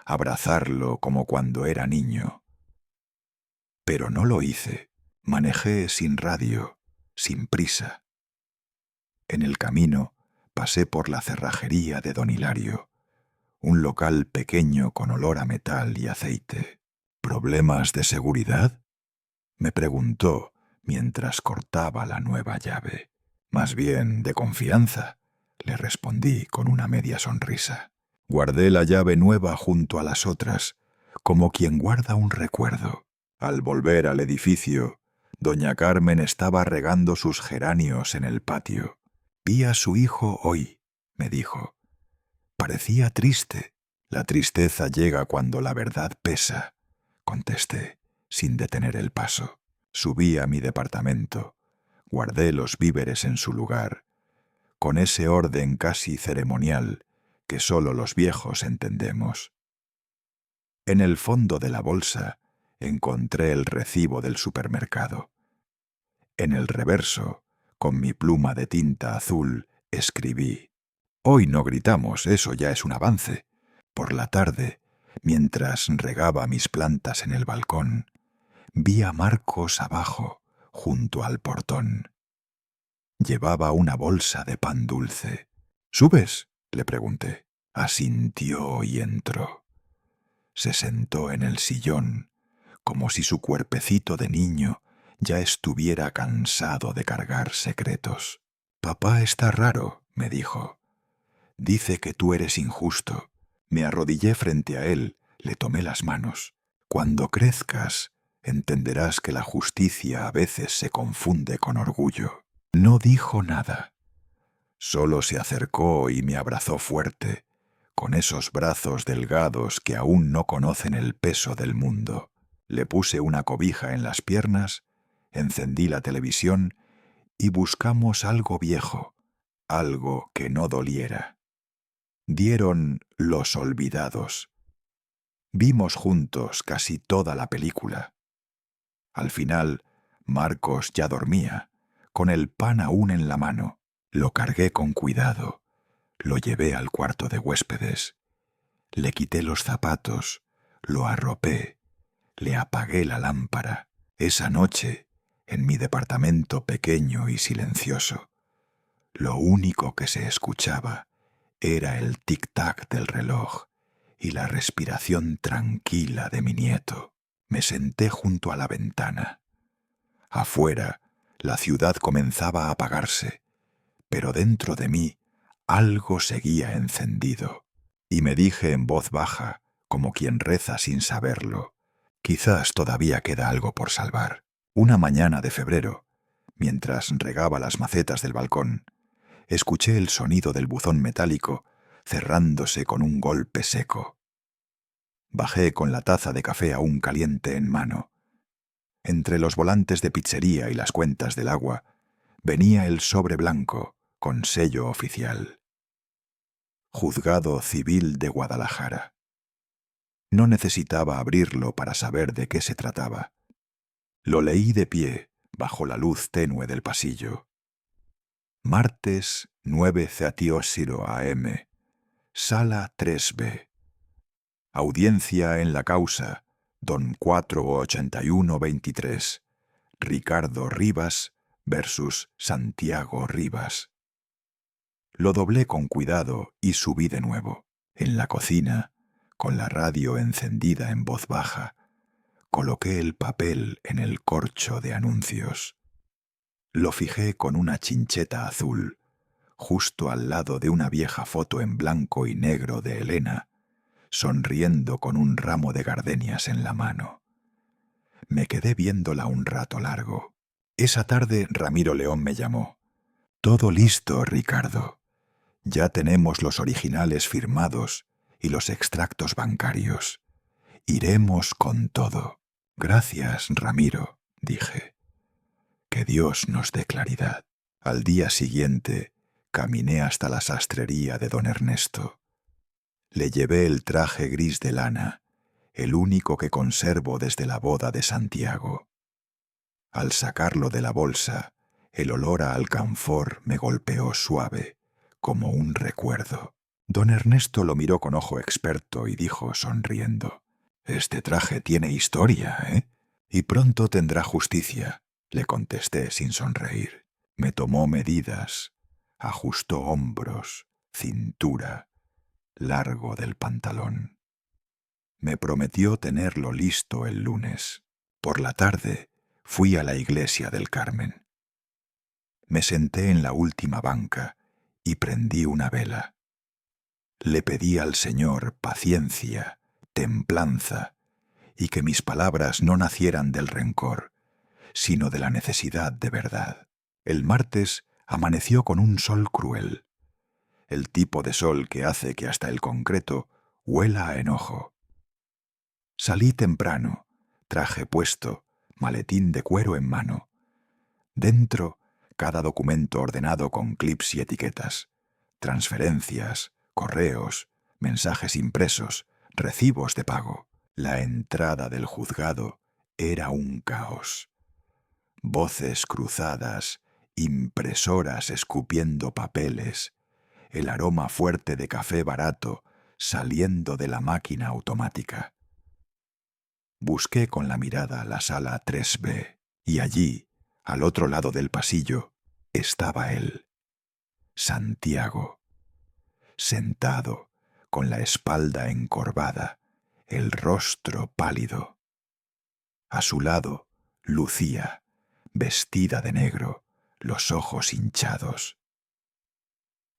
abrazarlo como cuando era niño. Pero no lo hice. Manejé sin radio, sin prisa. En el camino pasé por la cerrajería de don Hilario, un local pequeño con olor a metal y aceite. «¿Problemas de seguridad?», me preguntó mientras cortaba la nueva llave. «Más bien de confianza», le respondí con una media sonrisa. Guardé la llave nueva junto a las otras, como quien guarda un recuerdo. Al volver al edificio, doña Carmen estaba regando sus geranios en el patio. «Vi a su hijo hoy», me dijo. «Parecía triste». «La tristeza llega cuando la verdad pesa», contesté, sin detener el paso. Subí a mi departamento. Guardé los víveres en su lugar, con ese orden casi ceremonial que solo los viejos entendemos. En el fondo de la bolsa encontré el recibo del supermercado. En el reverso, con mi pluma de tinta azul, escribí: «Hoy no gritamos, eso ya es un avance». Por la tarde, mientras regaba mis plantas en el balcón, vi a Marcos abajo, junto al portón. Llevaba una bolsa de pan dulce. «¿Subes?», le pregunté. Asintió y entró. Se sentó en el sillón, como si su cuerpecito de niño ya estuviera cansado de cargar secretos. «Papá está raro», me dijo. «Dice que tú eres injusto. Me arrodillé frente a él, le tomé las manos. Cuando crezcas, entenderás que la justicia a veces se confunde con orgullo. No dijo nada. Solo se acercó y me abrazó fuerte, con esos brazos delgados que aún no conocen el peso del mundo. Le puse una cobija en las piernas, encendí la televisión y buscamos algo viejo, algo que no doliera. Dieron Los Olvidados. Vimos juntos casi toda la película. Al final, Marcos ya dormía, con el pan aún en la mano. Lo cargué con cuidado, lo llevé al cuarto de huéspedes, le quité los zapatos, lo arropé, le apagué la lámpara. Esa noche, en mi departamento pequeño y silencioso, lo único que se escuchaba era el tic-tac del reloj y la respiración tranquila de mi nieto. Me senté junto a la ventana. Afuera, la ciudad comenzaba a apagarse, pero dentro de mí algo seguía encendido. Y me dije en voz baja, como quien reza sin saberlo, quizás todavía queda algo por salvar. Una mañana de febrero, mientras regaba las macetas del balcón, escuché el sonido del buzón metálico cerrándose con un golpe seco. Bajé con la taza de café aún caliente en mano. Entre los volantes de pizzería y las cuentas del agua, venía el sobre blanco con sello oficial. Juzgado Civil de Guadalajara. No necesitaba abrirlo para saber de qué se trataba. Lo leí de pie, bajo la luz tenue del pasillo. Martes 9:00 AM. Sala 3B. Audiencia en la causa, Don 48123. Ricardo Rivas versus Santiago Rivas. Lo doblé con cuidado y subí de nuevo. En la cocina, con la radio encendida en voz baja, coloqué el papel en el corcho de anuncios. Lo fijé con una chincheta azul, justo al lado de una vieja foto en blanco y negro de Elena, sonriendo con un ramo de gardenias en la mano. Me quedé viéndola un rato largo. Esa tarde Ramiro León me llamó. «Todo listo, Ricardo. Ya tenemos los originales firmados y los extractos bancarios. Iremos con todo». «Gracias, Ramiro», dije. «Que Dios nos dé claridad». Al día siguiente, caminé hasta la sastrería de don Ernesto. Le llevé el traje gris de lana, el único que conservo desde la boda de Santiago. Al sacarlo de la bolsa, el olor a alcanfor me golpeó suave, como un recuerdo. Don Ernesto lo miró con ojo experto y dijo sonriendo: «Este traje tiene historia, ¿eh? Y pronto tendrá justicia», le contesté sin sonreír. Me tomó medidas, ajustó hombros, cintura, largo del pantalón. Me prometió tenerlo listo el lunes. Por la tarde fui a la iglesia del Carmen. Me senté en la última banca y prendí una vela. Le pedí al Señor paciencia, templanza, y que mis palabras no nacieran del rencor, sino de la necesidad de verdad. El martes amaneció con un sol cruel, el tipo de sol que hace que hasta el concreto huela a enojo. Salí temprano, traje puesto, maletín de cuero en mano. Dentro, cada documento ordenado con clips y etiquetas, transferencias, correos, mensajes impresos, recibos de pago. La entrada del juzgado era un caos. Voces cruzadas, impresoras escupiendo papeles, el aroma fuerte de café barato saliendo de la máquina automática. Busqué con la mirada la sala 3B y allí, al otro lado del pasillo, estaba él, Santiago, sentado, con la espalda encorvada, el rostro pálido. A su lado, Lucía, vestida de negro, los ojos hinchados.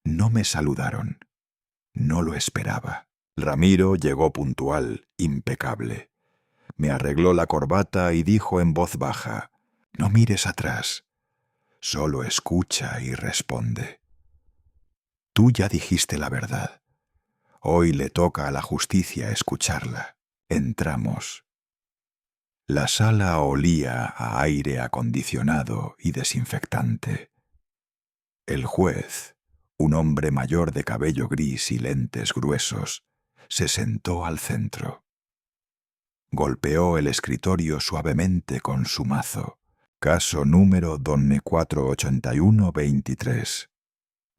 No me saludaron. No lo esperaba. Ramiro llegó puntual, impecable. Me arregló la corbata y dijo en voz baja: «No mires atrás, solo escucha y responde. Tú ya dijiste la verdad. Hoy le toca a la justicia escucharla. Entramos». La sala olía a aire acondicionado y desinfectante. El juez, un hombre mayor de cabello gris y lentes gruesos, se sentó al centro. Golpeó el escritorio suavemente con su mazo. Caso número Donne 481-23.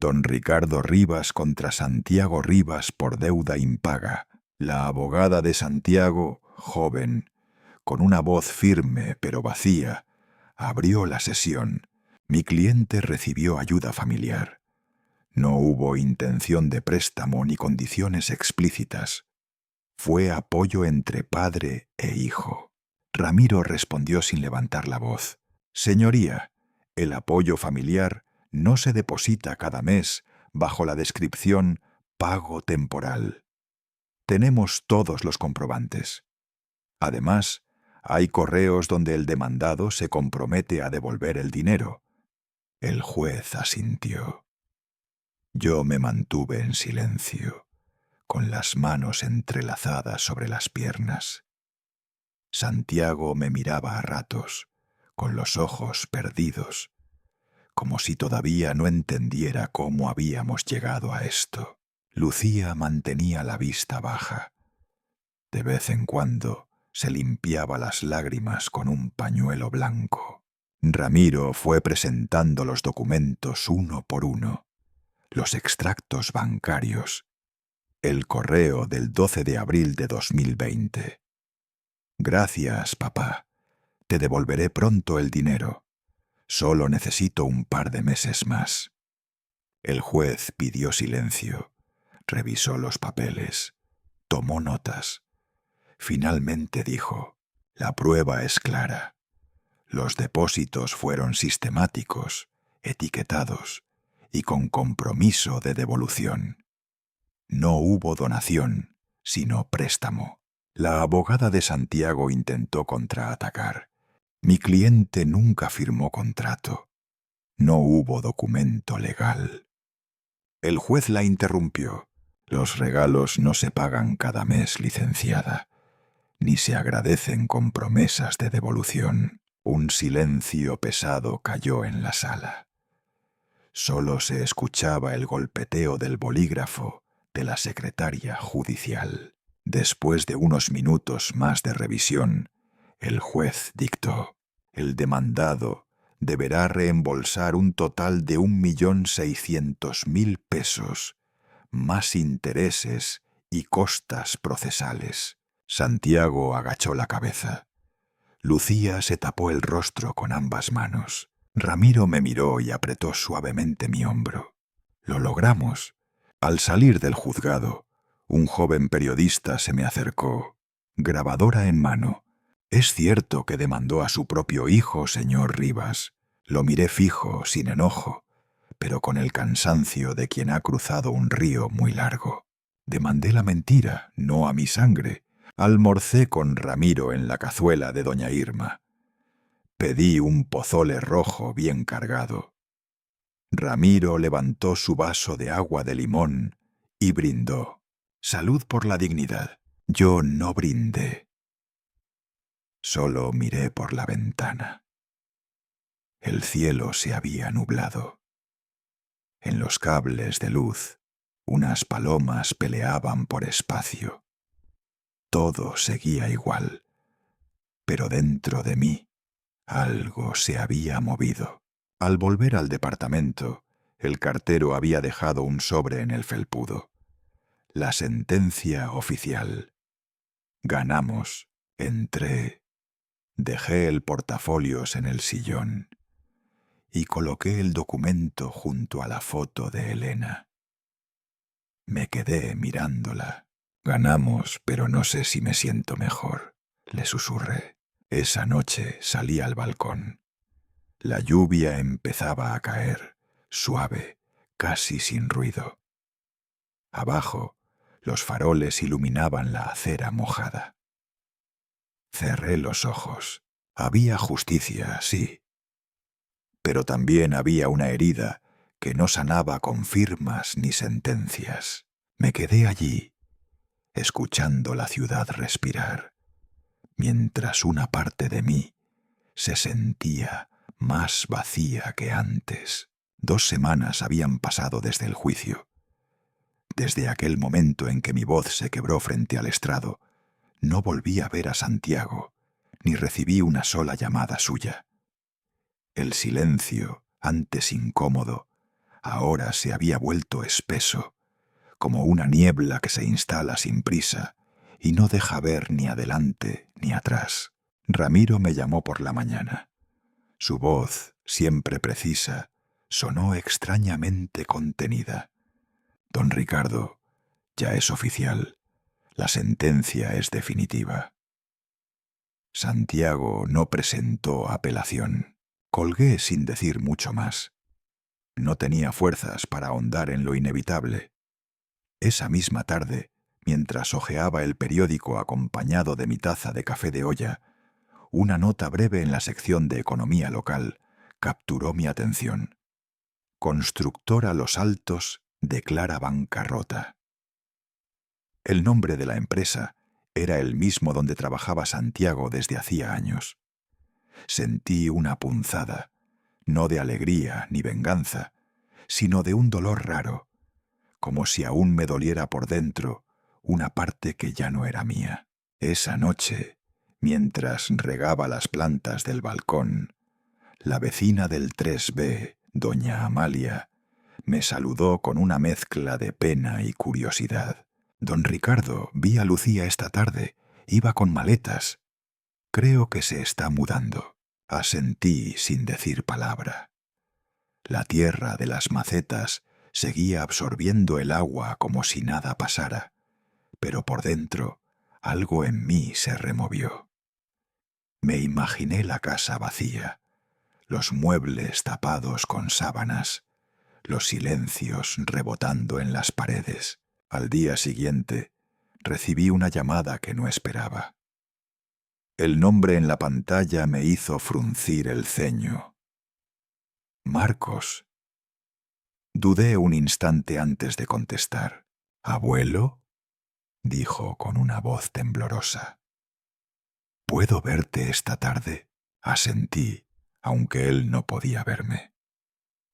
Don Ricardo Rivas contra Santiago Rivas por deuda impaga. La abogada de Santiago, joven, con una voz firme pero vacía, abrió la sesión. Mi cliente recibió ayuda familiar. No hubo intención de préstamo ni condiciones explícitas. Fue apoyo entre padre e hijo. Ramiro respondió sin levantar la voz: «Señoría, el apoyo familiar no se deposita cada mes bajo la descripción pago temporal. Tenemos todos los comprobantes. Además, hay correos donde el demandado se compromete a devolver el dinero». El juez asintió. Yo me mantuve en silencio, con las manos entrelazadas sobre las piernas. Santiago me miraba a ratos, con los ojos perdidos, como si todavía no entendiera cómo habíamos llegado a esto. Lucía mantenía la vista baja. De vez en cuando se limpiaba las lágrimas con un pañuelo blanco. Ramiro fue presentando los documentos uno por uno, los extractos bancarios, el correo del 12 de abril de 2020. «Gracias, papá. Te devolveré pronto el dinero. Solo necesito un par de meses más». El juez pidió silencio, revisó los papeles, tomó notas. Finalmente dijo: «La prueba es clara. Los depósitos fueron sistemáticos, etiquetados y con compromiso de devolución. No hubo donación, sino préstamo». La abogada de Santiago intentó contraatacar. «Mi cliente nunca firmó contrato. No hubo documento legal». El juez la interrumpió. «Los regalos no se pagan cada mes, licenciada, ni se agradecen con promesas de devolución». Un silencio pesado cayó en la sala. Solo se escuchaba el golpeteo del bolígrafo de la secretaria judicial. Después de unos minutos más de revisión, el juez dictó: «El demandado deberá reembolsar un total de 1.600.000 pesos, más intereses y costas procesales». Santiago agachó la cabeza. Lucía se tapó el rostro con ambas manos. Ramiro me miró y apretó suavemente mi hombro. «Lo logramos». Al salir del juzgado, un joven periodista se me acercó, grabadora en mano. «¿Es cierto que demandó a su propio hijo, señor Rivas?». Lo miré fijo, sin enojo, pero con el cansancio de quien ha cruzado un río muy largo. «Demandé la mentira, no a mi sangre. Almorcé con Ramiro en la cazuela de doña Irma. Pedí un pozole rojo bien cargado». Ramiro levantó su vaso de agua de limón y brindó. «Salud por la dignidad». Yo no brindé. Solo miré por la ventana. El cielo se había nublado. En los cables de luz, unas palomas peleaban por espacio. Todo seguía igual, pero dentro de mí algo se había movido. Al volver al departamento, el cartero había dejado un sobre en el felpudo. La sentencia oficial. Ganamos. Entré. Dejé el portafolios en el sillón y coloqué el documento junto a la foto de Elena. Me quedé mirándola. «Ganamos, pero no sé si me siento mejor», le susurré. Esa noche salí al balcón. La lluvia empezaba a caer, suave, casi sin ruido. Abajo, Los faroles iluminaban la acera mojada. Cerré los ojos. Había justicia, sí. Pero también había una herida que no sanaba con firmas ni sentencias. Me quedé allí, escuchando la ciudad respirar, mientras una parte de mí se sentía más vacía que antes. 2 semanas habían pasado desde el juicio. Desde aquel momento en que mi voz se quebró frente al estrado, no volví a ver a Santiago, ni recibí una sola llamada suya. El silencio, antes incómodo, ahora se había vuelto espeso, como una niebla que se instala sin prisa y no deja ver ni adelante ni atrás. Ramiro me llamó por la mañana. Su voz, siempre precisa, sonó extrañamente contenida. Don Ricardo, ya es oficial. La sentencia es definitiva. Santiago no presentó apelación. Colgué sin decir mucho más. No tenía fuerzas para ahondar en lo inevitable. Esa misma tarde, mientras hojeaba el periódico acompañado de mi taza de café de olla, una nota breve en la sección de economía local capturó mi atención. Constructora Los Altos declara bancarrota. El nombre de la empresa era el mismo donde trabajaba Santiago desde hacía años. Sentí una punzada, no de alegría ni venganza, sino de un dolor raro, como si aún me doliera por dentro una parte que ya no era mía. Esa noche, mientras regaba las plantas del balcón, la vecina del 3B, doña Amalia, me saludó con una mezcla de pena y curiosidad. «Don Ricardo, vi a Lucía esta tarde. Iba con maletas. Creo que se está mudando». Asentí sin decir palabra. La tierra de las macetas seguía absorbiendo el agua como si nada pasara, pero por dentro algo en mí se removió. Me imaginé la casa vacía, los muebles tapados con sábanas, los silencios rebotando en las paredes. Al día siguiente, recibí una llamada que no esperaba. El nombre en la pantalla me hizo fruncir el ceño. «Marcos». Dudé un instante antes de contestar. «¿Abuelo?», dijo con una voz temblorosa. «¿Puedo verte esta tarde?», asentí, aunque él no podía verme.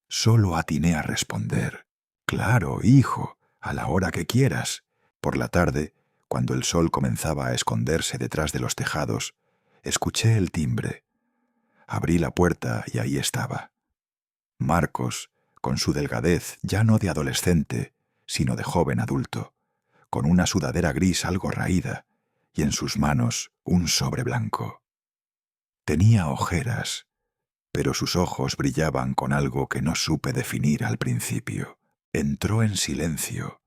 Solo atiné a responder: «Claro, hijo, a la hora que quieras». Por la tarde, cuando el sol comenzaba a esconderse detrás de los tejados, escuché el timbre. Abrí la puerta y ahí estaba. Marcos, con su delgadez ya no de adolescente, sino de joven adulto, con una sudadera gris algo raída y en sus manos un sobre blanco. Tenía ojeras, pero sus ojos brillaban con algo que no supe definir al principio. Entró en silencio,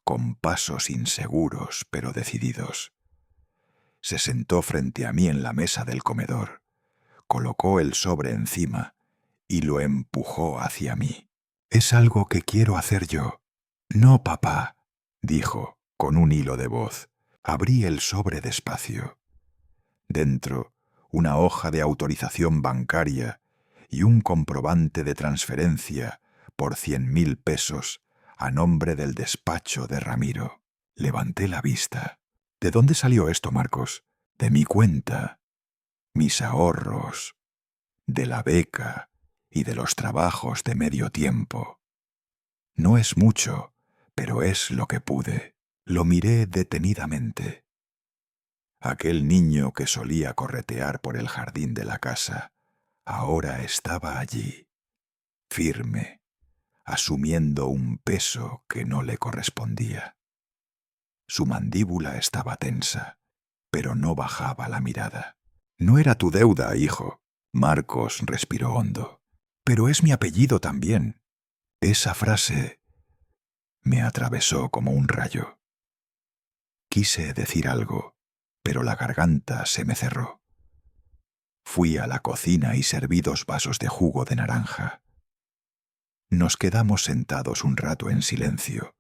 con pasos inseguros pero decididos. Se sentó frente a mí en la mesa del comedor, colocó el sobre encima y lo empujó hacia mí. «Es algo que quiero hacer yo». «No, papá», dijo, con un hilo de voz. Abrí el sobre despacio. Dentro, una hoja de autorización bancaria y un comprobante de transferencia por 100.000 pesos a nombre del despacho de Ramiro. Levanté la vista. «¿De dónde salió esto, Marcos?» «De mi cuenta, mis ahorros, de la beca y de los trabajos de medio tiempo. No es mucho, pero es lo que pude». Lo miré detenidamente. Aquel niño que solía corretear por el jardín de la casa ahora estaba allí, firme, asumiendo un peso que no le correspondía. Su mandíbula estaba tensa, pero no bajaba la mirada. «No era tu deuda, hijo». Marcos respiró hondo. «Pero es mi apellido también». Esa frase me atravesó como un rayo. Quise decir algo, pero la garganta se me cerró. Fui a la cocina y serví 2 vasos de jugo de naranja. Nos quedamos sentados un rato en silencio,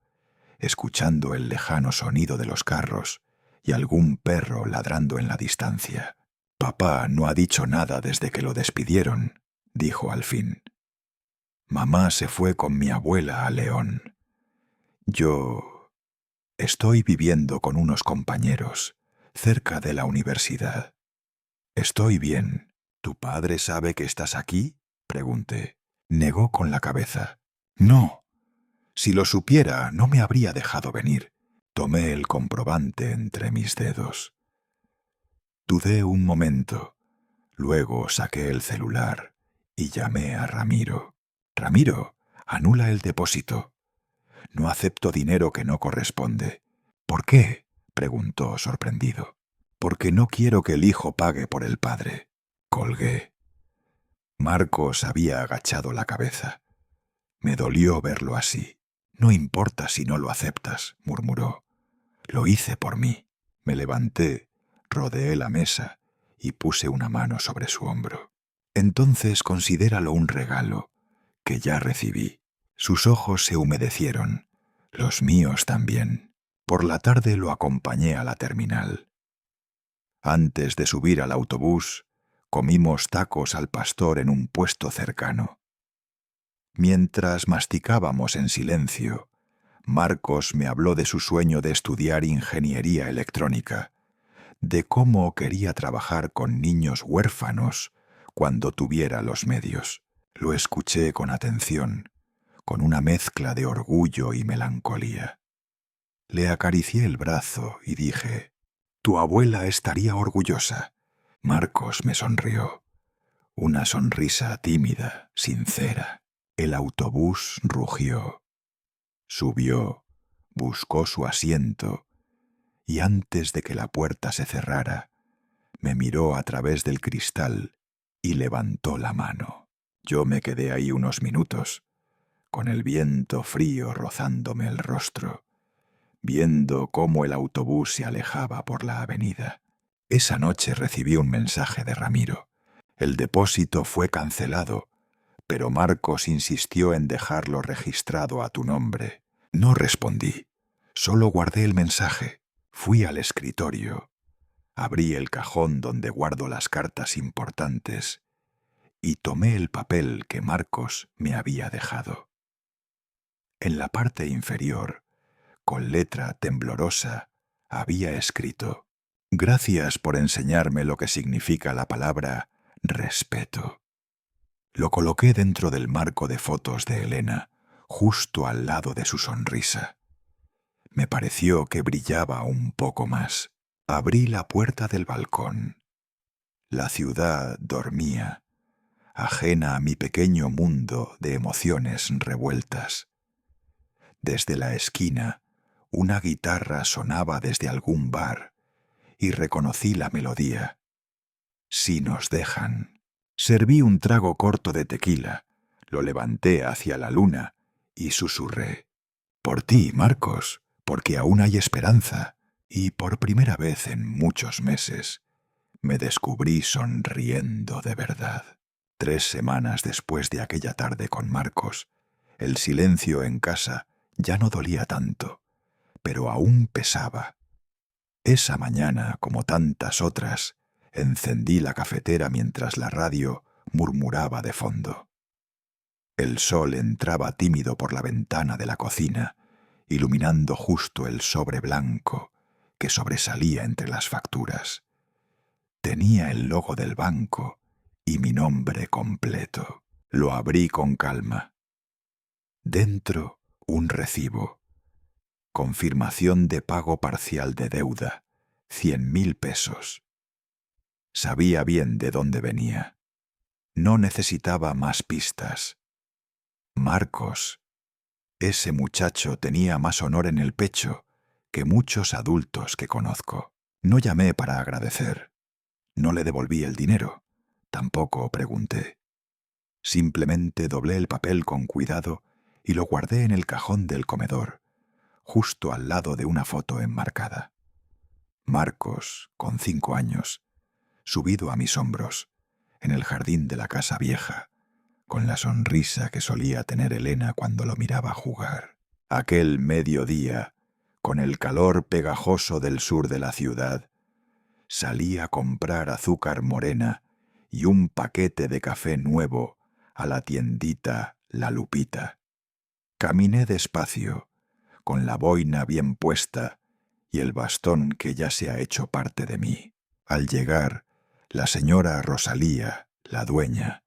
escuchando el lejano sonido de los carros y algún perro ladrando en la distancia. «Papá no ha dicho nada desde que lo despidieron», dijo al fin. «Mamá se fue con mi abuela a León. Yo estoy viviendo con unos compañeros cerca de la universidad. Estoy bien». «¿Tu padre sabe que estás aquí?», pregunté. Negó con la cabeza. «No. Si lo supiera, no me habría dejado venir». Tomé el comprobante entre mis dedos. Dudé un momento. Luego saqué el celular y llamé a Ramiro. «Ramiro, anula el depósito. No acepto dinero que no corresponde». «¿Por qué?», preguntó sorprendido. «Porque no quiero que el hijo pague por el padre». Colgué. Marcos había agachado la cabeza. Me dolió verlo así. «No importa si no lo aceptas», murmuró. «Lo hice por mí». Me levanté, rodeé la mesa y puse una mano sobre su hombro. «Entonces considéralo un regalo que ya recibí». Sus ojos se humedecieron, los míos también. Por la tarde lo acompañé a la terminal. Antes de subir al autobús, comimos tacos al pastor en un puesto cercano. Mientras masticábamos en silencio, Marcos me habló de su sueño de estudiar ingeniería electrónica, de cómo quería trabajar con niños huérfanos cuando tuviera los medios. Lo escuché con atención, con una mezcla de orgullo y melancolía. Le acaricié el brazo y dije: «Tu abuela estaría orgullosa». Marcos me sonrió. Una sonrisa tímida, sincera. El autobús rugió. Subió, buscó su asiento y antes de que la puerta se cerrara, me miró a través del cristal y levantó la mano. Yo me quedé ahí unos minutos, con el viento frío rozándome el rostro, viendo cómo el autobús se alejaba por la avenida. Esa noche recibí un mensaje de Ramiro. El depósito fue cancelado, pero Marcos insistió en dejarlo registrado a tu nombre. No respondí, solo guardé el mensaje. Fui al escritorio, abrí el cajón donde guardo las cartas importantes y tomé el papel que Marcos me había dejado. En la parte inferior, con letra temblorosa, había escrito: «Gracias por enseñarme lo que significa la palabra respeto». Lo coloqué dentro del marco de fotos de Elena, justo al lado de su sonrisa. Me pareció que brillaba un poco más. Abrí la puerta del balcón. La ciudad dormía, ajena a mi pequeño mundo de emociones revueltas. Desde la esquina, una guitarra sonaba desde algún bar y reconocí la melodía. «Si nos dejan». Serví un trago corto de tequila, lo levanté hacia la luna y susurré: «Por ti, Marcos, porque aún hay esperanza». Y por primera vez en muchos meses me descubrí sonriendo de verdad. 3 semanas después de aquella tarde con Marcos, el silencio en casa ya no dolía tanto, pero aún pesaba. Esa mañana, como tantas otras, encendí la cafetera mientras la radio murmuraba de fondo. El sol entraba tímido por la ventana de la cocina, iluminando justo el sobre blanco que sobresalía entre las facturas. Tenía el logo del banco y mi nombre completo. Lo abrí con calma. Dentro, un recibo. Confirmación de pago parcial de deuda, 100.000 pesos. Sabía bien de dónde venía. No necesitaba más pistas. Marcos, ese muchacho tenía más honor en el pecho que muchos adultos que conozco. No llamé para agradecer. No le devolví el dinero. Tampoco pregunté. Simplemente doblé el papel con cuidado y lo guardé en el cajón del comedor, justo al lado de una foto enmarcada. Marcos, con 5 años, subido a mis hombros, en el jardín de la casa vieja, con la sonrisa que solía tener Elena cuando lo miraba jugar. Aquel mediodía, con el calor pegajoso del sur de la ciudad, salí a comprar azúcar morena y un paquete de café nuevo a la tiendita La Lupita. Caminé despacio, con la boina bien puesta y el bastón que ya se ha hecho parte de mí. Al llegar, la señora Rosalía, la dueña,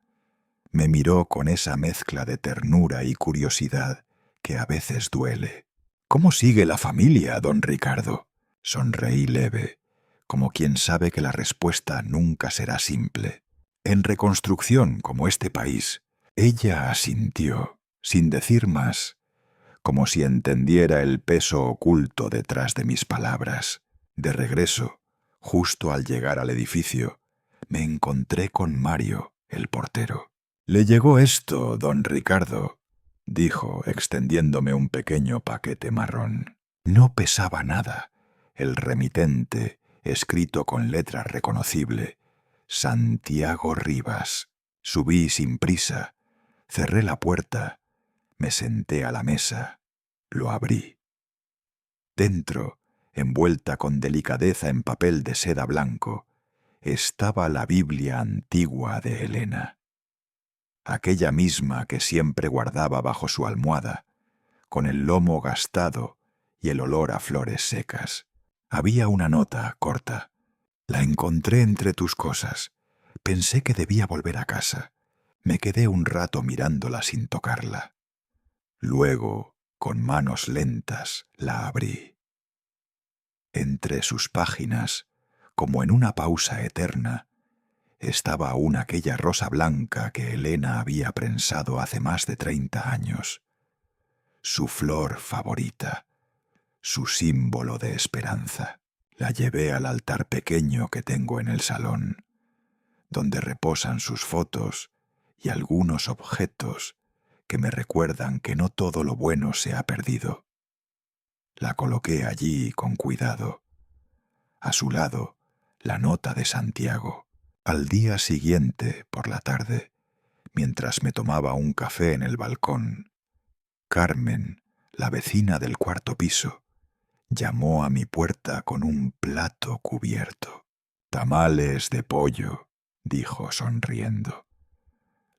me miró con esa mezcla de ternura y curiosidad que a veces duele. «¿Cómo sigue la familia, don Ricardo?». Sonreí leve, como quien sabe que la respuesta nunca será simple. «En reconstrucción, como este país». Ella asintió, sin decir más, como si entendiera el peso oculto detrás de mis palabras. De regreso, justo al llegar al edificio, me encontré con Mario, el portero. «Le llegó esto, don Ricardo», dijo, extendiéndome un pequeño paquete marrón. No pesaba nada. El remitente, escrito con letra reconocible, Santiago Rivas. Subí sin prisa, cerré la puerta, me senté a la mesa, lo abrí. Dentro, envuelta con delicadeza en papel de seda blanco, estaba la Biblia antigua de Elena, aquella misma que siempre guardaba bajo su almohada, con el lomo gastado y el olor a flores secas. Había una nota corta. «La encontré entre tus cosas. Pensé que debía volver a casa. Me quedé un rato mirándola sin tocarla. Luego, con manos lentas, la abrí. Entre sus páginas, como en una pausa eterna, estaba aún aquella rosa blanca que Elena había prensado hace más de 30 años. Su flor favorita, su símbolo de esperanza. La llevé al altar pequeño que tengo en el salón, donde reposan sus fotos y algunos objetos que me recuerdan que no todo lo bueno se ha perdido. La coloqué allí con cuidado. A su lado, la nota de Santiago. Al día siguiente, por la tarde, mientras me tomaba un café en el balcón, Carmen, la vecina del cuarto piso, llamó a mi puerta con un plato cubierto. «Tamales de pollo», dijo sonriendo.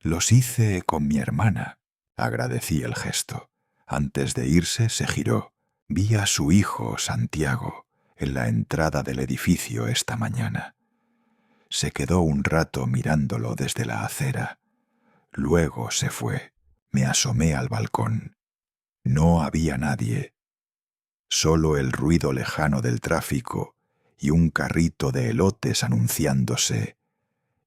«Los hice con mi hermana». Agradecí el gesto. Antes de irse se giró. «Vi a su hijo, Santiago, en la entrada del edificio esta mañana. Se quedó un rato mirándolo desde la acera. Luego se fue. Me asomé al balcón. No había nadie. Solo el ruido lejano del tráfico y un carrito de elotes anunciándose.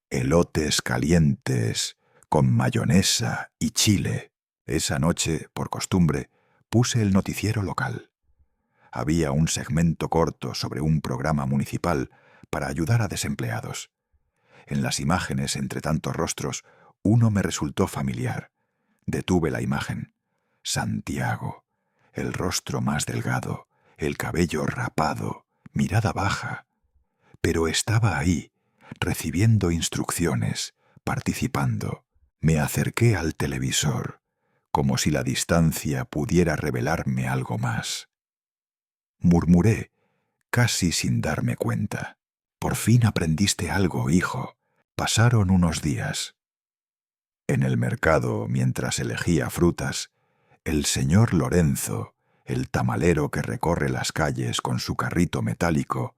Elotes calientes, con mayonesa y chile. Esa noche, por costumbre, puse el noticiero local. Había un segmento corto sobre un programa municipal para ayudar a desempleados. En las imágenes, entre tantos rostros, uno me resultó familiar. Detuve la imagen. Santiago, el rostro más delgado, el cabello rapado, mirada baja. Pero estaba ahí, recibiendo instrucciones, participando. Me acerqué al televisor, como si la distancia pudiera revelarme algo más. Murmuré, casi sin darme cuenta. «Por fin aprendiste algo, hijo». Pasaron unos días. En el mercado, mientras elegía frutas, el señor Lorenzo, el tamalero que recorre las calles con su carrito metálico,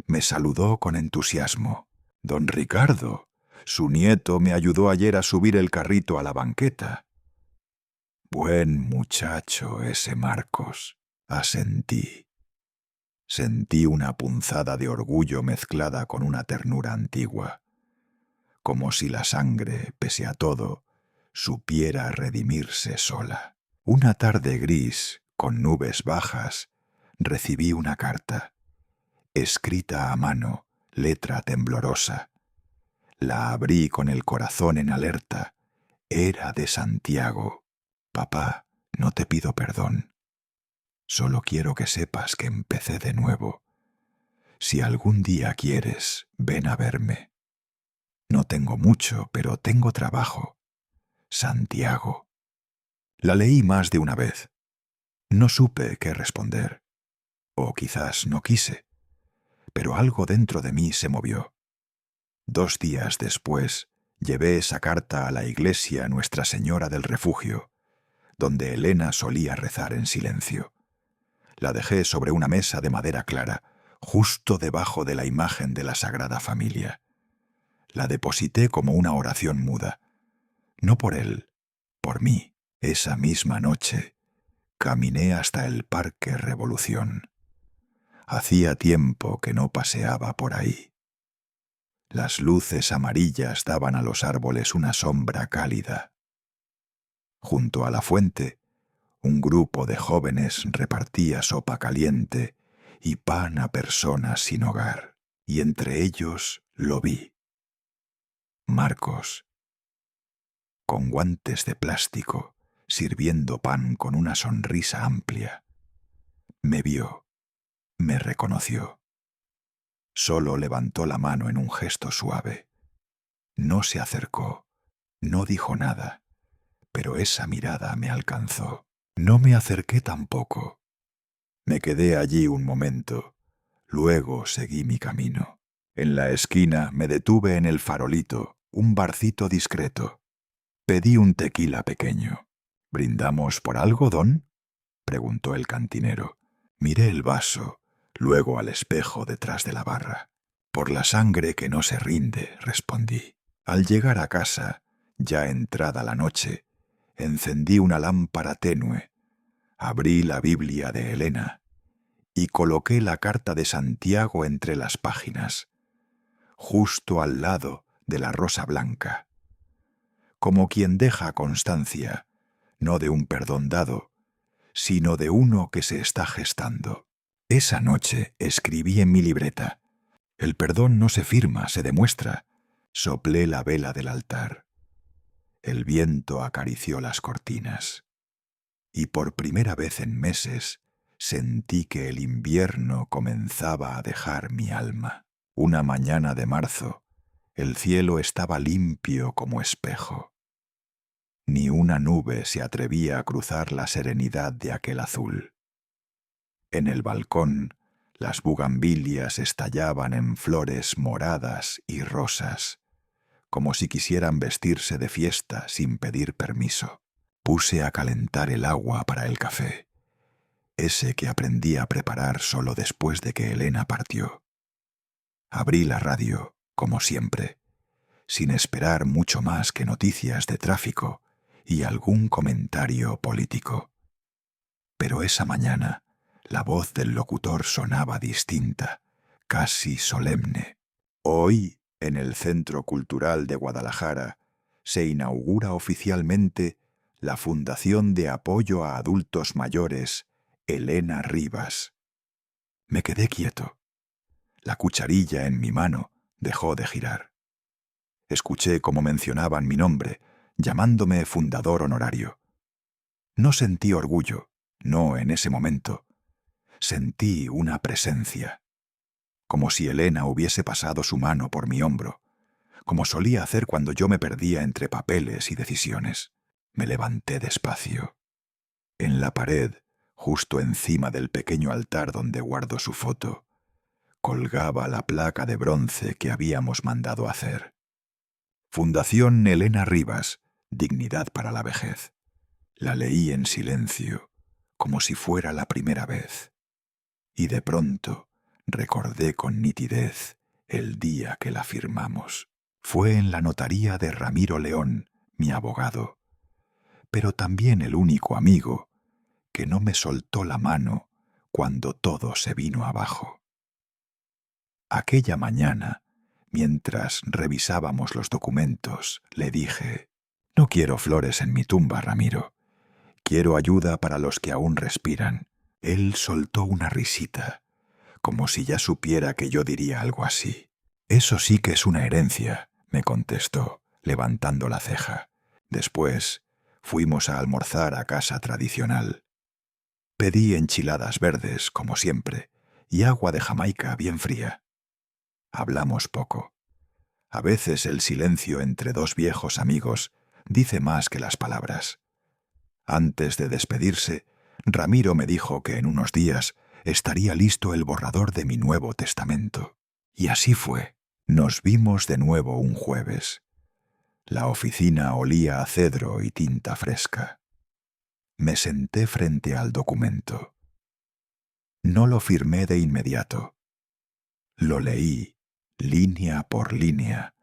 me saludó con entusiasmo. «Don Ricardo, su nieto me ayudó ayer a subir el carrito a la banqueta». «Buen muchacho ese Marcos», asentí. Sentí una punzada de orgullo mezclada con una ternura antigua, como si la sangre, pese a todo, supiera redimirse sola. Una tarde gris, con nubes bajas, recibí una carta, escrita a mano, letra temblorosa. La abrí con el corazón en alerta. Era de Santiago. «Papá, no te pido perdón. Solo quiero que sepas que empecé de nuevo. Si algún día quieres, ven a verme. No tengo mucho, pero tengo trabajo. Santiago». La leí más de una vez. No supe qué responder, o quizás no quise, pero algo dentro de mí se movió. 2 días después, llevé esa carta a la iglesia Nuestra Señora del Refugio, donde Elena solía rezar en silencio. La dejé sobre una mesa de madera clara, justo debajo de la imagen de la Sagrada Familia. La deposité como una oración muda. No por él, por mí. Esa misma noche, caminé hasta el Parque Revolución. Hacía tiempo que no paseaba por ahí. Las luces amarillas daban a los árboles una sombra cálida. Junto a la fuente, un grupo de jóvenes repartía sopa caliente y pan a personas sin hogar, y entre ellos lo vi. Marcos, con guantes de plástico, sirviendo pan con una sonrisa amplia. Me vio, me reconoció. Solo levantó la mano en un gesto suave. No se acercó, no dijo nada, pero esa mirada me alcanzó. No me acerqué tampoco. Me quedé allí un momento, luego seguí mi camino. En la esquina me detuve en el Farolito, un barcito discreto. Pedí un tequila pequeño. ¿Brindamos por algo, don?, preguntó el cantinero. Miré el vaso, luego al espejo detrás de la barra. Por la sangre que no se rinde, respondí. Al llegar a casa, ya entrada la noche, encendí una lámpara tenue, abrí la Biblia de Elena y coloqué la carta de Santiago entre las páginas, justo al lado de la rosa blanca, como quien deja constancia, no de un perdón dado, sino de uno que se está gestando. Esa noche escribí en mi libreta: el perdón no se firma, se demuestra. Soplé la vela del altar. El viento acarició las cortinas. Y por primera vez en meses sentí que el invierno comenzaba a dejar mi alma. Una mañana de marzo, el cielo estaba limpio como espejo. Ni una nube se atrevía a cruzar la serenidad de aquel azul. En el balcón, las bugambilias estallaban en flores moradas y rosas, como si quisieran vestirse de fiesta sin pedir permiso. Puse a calentar el agua para el café, ese que aprendí a preparar solo después de que Elena partió. Abrí la radio, como siempre, sin esperar mucho más que noticias de tráfico y algún comentario político. Pero esa mañana, la voz del locutor sonaba distinta, casi solemne. Hoy, en el Centro Cultural de Guadalajara, se inaugura oficialmente la Fundación de Apoyo a Adultos Mayores Elena Rivas. Me quedé quieto. La cucharilla en mi mano dejó de girar. Escuché cómo mencionaban mi nombre, llamándome fundador honorario. No sentí orgullo, no en ese momento. Sentí una presencia, como si Elena hubiese pasado su mano por mi hombro, como solía hacer cuando yo me perdía entre papeles y decisiones. Me levanté despacio. En la pared, justo encima del pequeño altar donde guardo su foto, colgaba la placa de bronce que habíamos mandado hacer. Fundación Elena Rivas, Dignidad para la Vejez. La leí en silencio, como si fuera la primera vez. Y de pronto recordé con nitidez el día que la firmamos. Fue en la notaría de Ramiro León, mi abogado, pero también el único amigo que no me soltó la mano cuando todo se vino abajo. Aquella mañana, mientras revisábamos los documentos, le dije: «No quiero flores en mi tumba, Ramiro. Quiero ayuda para los que aún respiran». Él soltó una risita, como si ya supiera que yo diría algo así. «Eso sí que es una herencia», me contestó, levantando la ceja. Después fuimos a almorzar a casa tradicional. Pedí enchiladas verdes, como siempre, y agua de Jamaica bien fría. Hablamos poco. A veces el silencio entre dos viejos amigos dice más que las palabras. Antes de despedirse, Ramiro me dijo que en unos días estaría listo el borrador de mi Nuevo Testamento. Y así fue. Nos vimos de nuevo un jueves. La oficina olía a cedro y tinta fresca. Me senté frente al documento. No lo firmé de inmediato. Lo leí, línea por línea,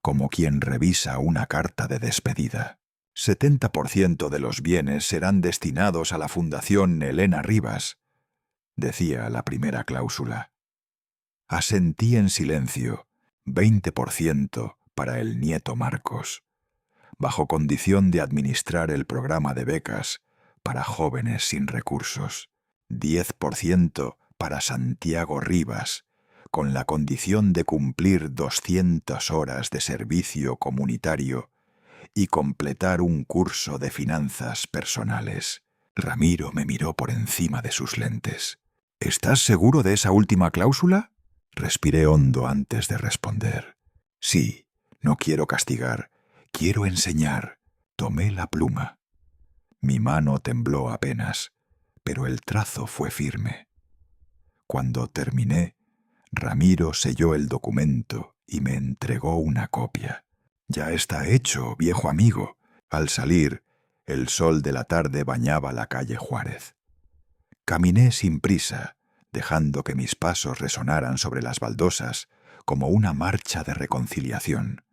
como quien revisa una carta de despedida. 70% de los bienes serán destinados a la Fundación Elena Rivas, decía la primera cláusula. Asentí en silencio, 20% para el nieto Marcos, bajo condición de administrar el programa de becas para jóvenes sin recursos, 10% para Santiago Rivas, con la condición de cumplir 200 horas de servicio comunitario y completar un curso de finanzas personales. Ramiro me miró por encima de sus lentes. ¿Estás seguro de esa última cláusula? Respiré hondo antes de responder. Sí, no quiero castigar, quiero enseñar. Tomé la pluma. Mi mano tembló apenas, pero el trazo fue firme. Cuando terminé, Ramiro selló el documento y me entregó una copia. Ya está hecho, viejo amigo. Al salir, el sol de la tarde bañaba la calle Juárez. Caminé sin prisa, dejando que mis pasos resonaran sobre las baldosas como una marcha de reconciliación.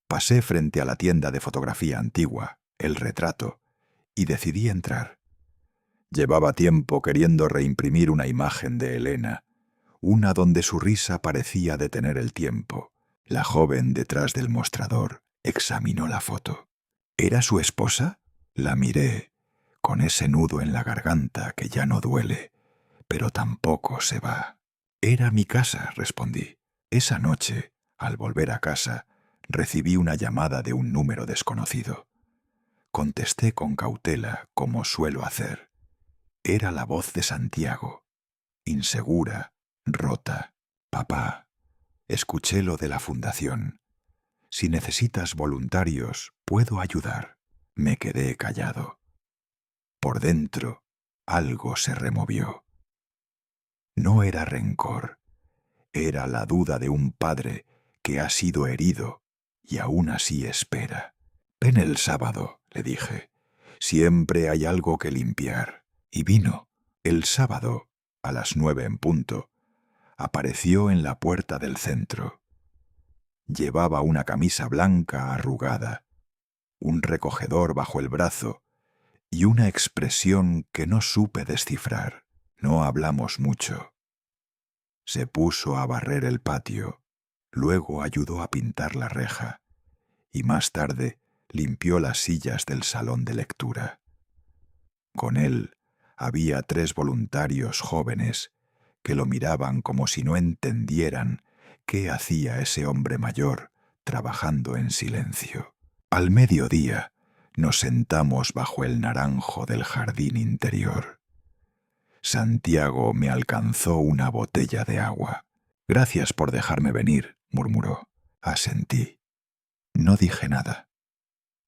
Pasé frente a la tienda de fotografía antigua, El Retrato, y decidí entrar. Llevaba tiempo queriendo reimprimir una imagen de Elena, una donde su risa parecía detener el tiempo. La joven detrás del mostrador examinó la foto. ¿Era su esposa? La miré, con ese nudo en la garganta que ya no duele, pero tampoco se va. Era mi casa, respondí. Esa noche, al volver a casa, recibí una llamada de un número desconocido. Contesté con cautela, como suelo hacer. Era la voz de Santiago, insegura, rota. Papá, escuché lo de la fundación. Si necesitas voluntarios, puedo ayudar. Me quedé callado. Por dentro, algo se removió. No era rencor, era la duda de un padre que ha sido herido y aún así espera. Ven el sábado, le dije. Siempre hay algo que limpiar. Y vino. El sábado, a las 9 en punto, apareció en la puerta del centro. Llevaba una camisa blanca arrugada, un recogedor bajo el brazo y una expresión que no supe descifrar. No hablamos mucho. Se puso a barrer el patio, luego ayudó a pintar la reja y más tarde limpió las sillas del salón de lectura. Con él había 3 voluntarios jóvenes que lo miraban como si no entendieran qué hacía ese hombre mayor trabajando en silencio. Al mediodía nos sentamos bajo el naranjo del jardín interior. Santiago me alcanzó una botella de agua. «Gracias por dejarme venir», murmuró. Asentí. No dije nada.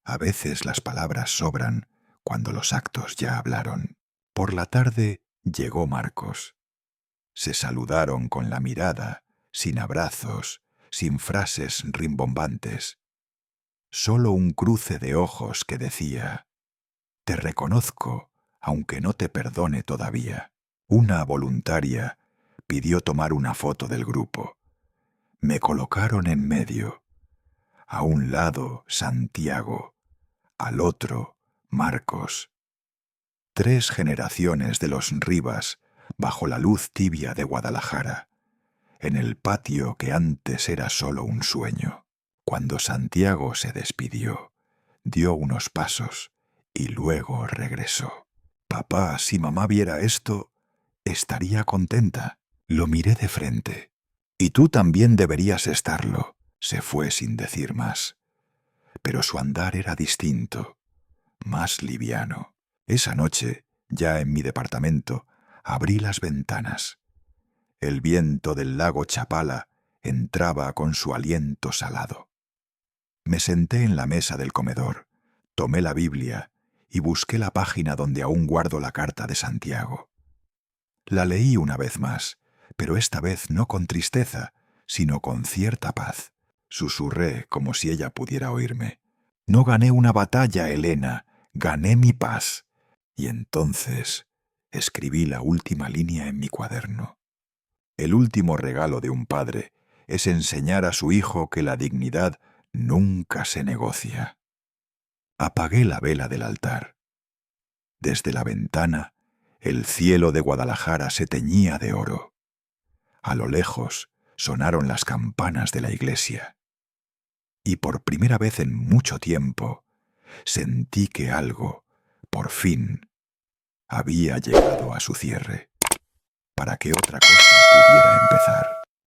A veces las palabras sobran cuando los actos ya hablaron. Por la tarde llegó Marcos. Se saludaron con la mirada, sin abrazos, sin frases rimbombantes. Solo un cruce de ojos que decía: «Te reconozco, aunque no te perdone todavía». Una voluntaria pidió tomar una foto del grupo. Me colocaron en medio. A un lado, Santiago. Al otro, Marcos. 3 generaciones de los Rivas bajo la luz tibia de Guadalajara, en el patio que antes era solo un sueño. Cuando Santiago se despidió, dio unos pasos y luego regresó. «Papá, si mamá viera esto, estaría contenta». Lo miré de frente. «Y tú también deberías estarlo». Se fue sin decir más. Pero su andar era distinto, más liviano. Esa noche, ya en mi departamento, abrí las ventanas. El viento del lago Chapala entraba con su aliento salado. Me senté en la mesa del comedor, tomé la Biblia y busqué la página donde aún guardo la carta de Santiago. La leí una vez más, pero esta vez no con tristeza, sino con cierta paz. Susurré como si ella pudiera oírme. No gané una batalla, Elena, gané mi paz. Y entonces escribí la última línea en mi cuaderno. El último regalo de un padre es enseñar a su hijo que la dignidad nunca se negocia. Apagué la vela del altar. Desde la ventana, el cielo de Guadalajara se teñía de oro. A lo lejos sonaron las campanas de la iglesia. Y por primera vez en mucho tiempo, sentí que algo, por fin, había llegado a su cierre, para que otra cosa pudiera empezar.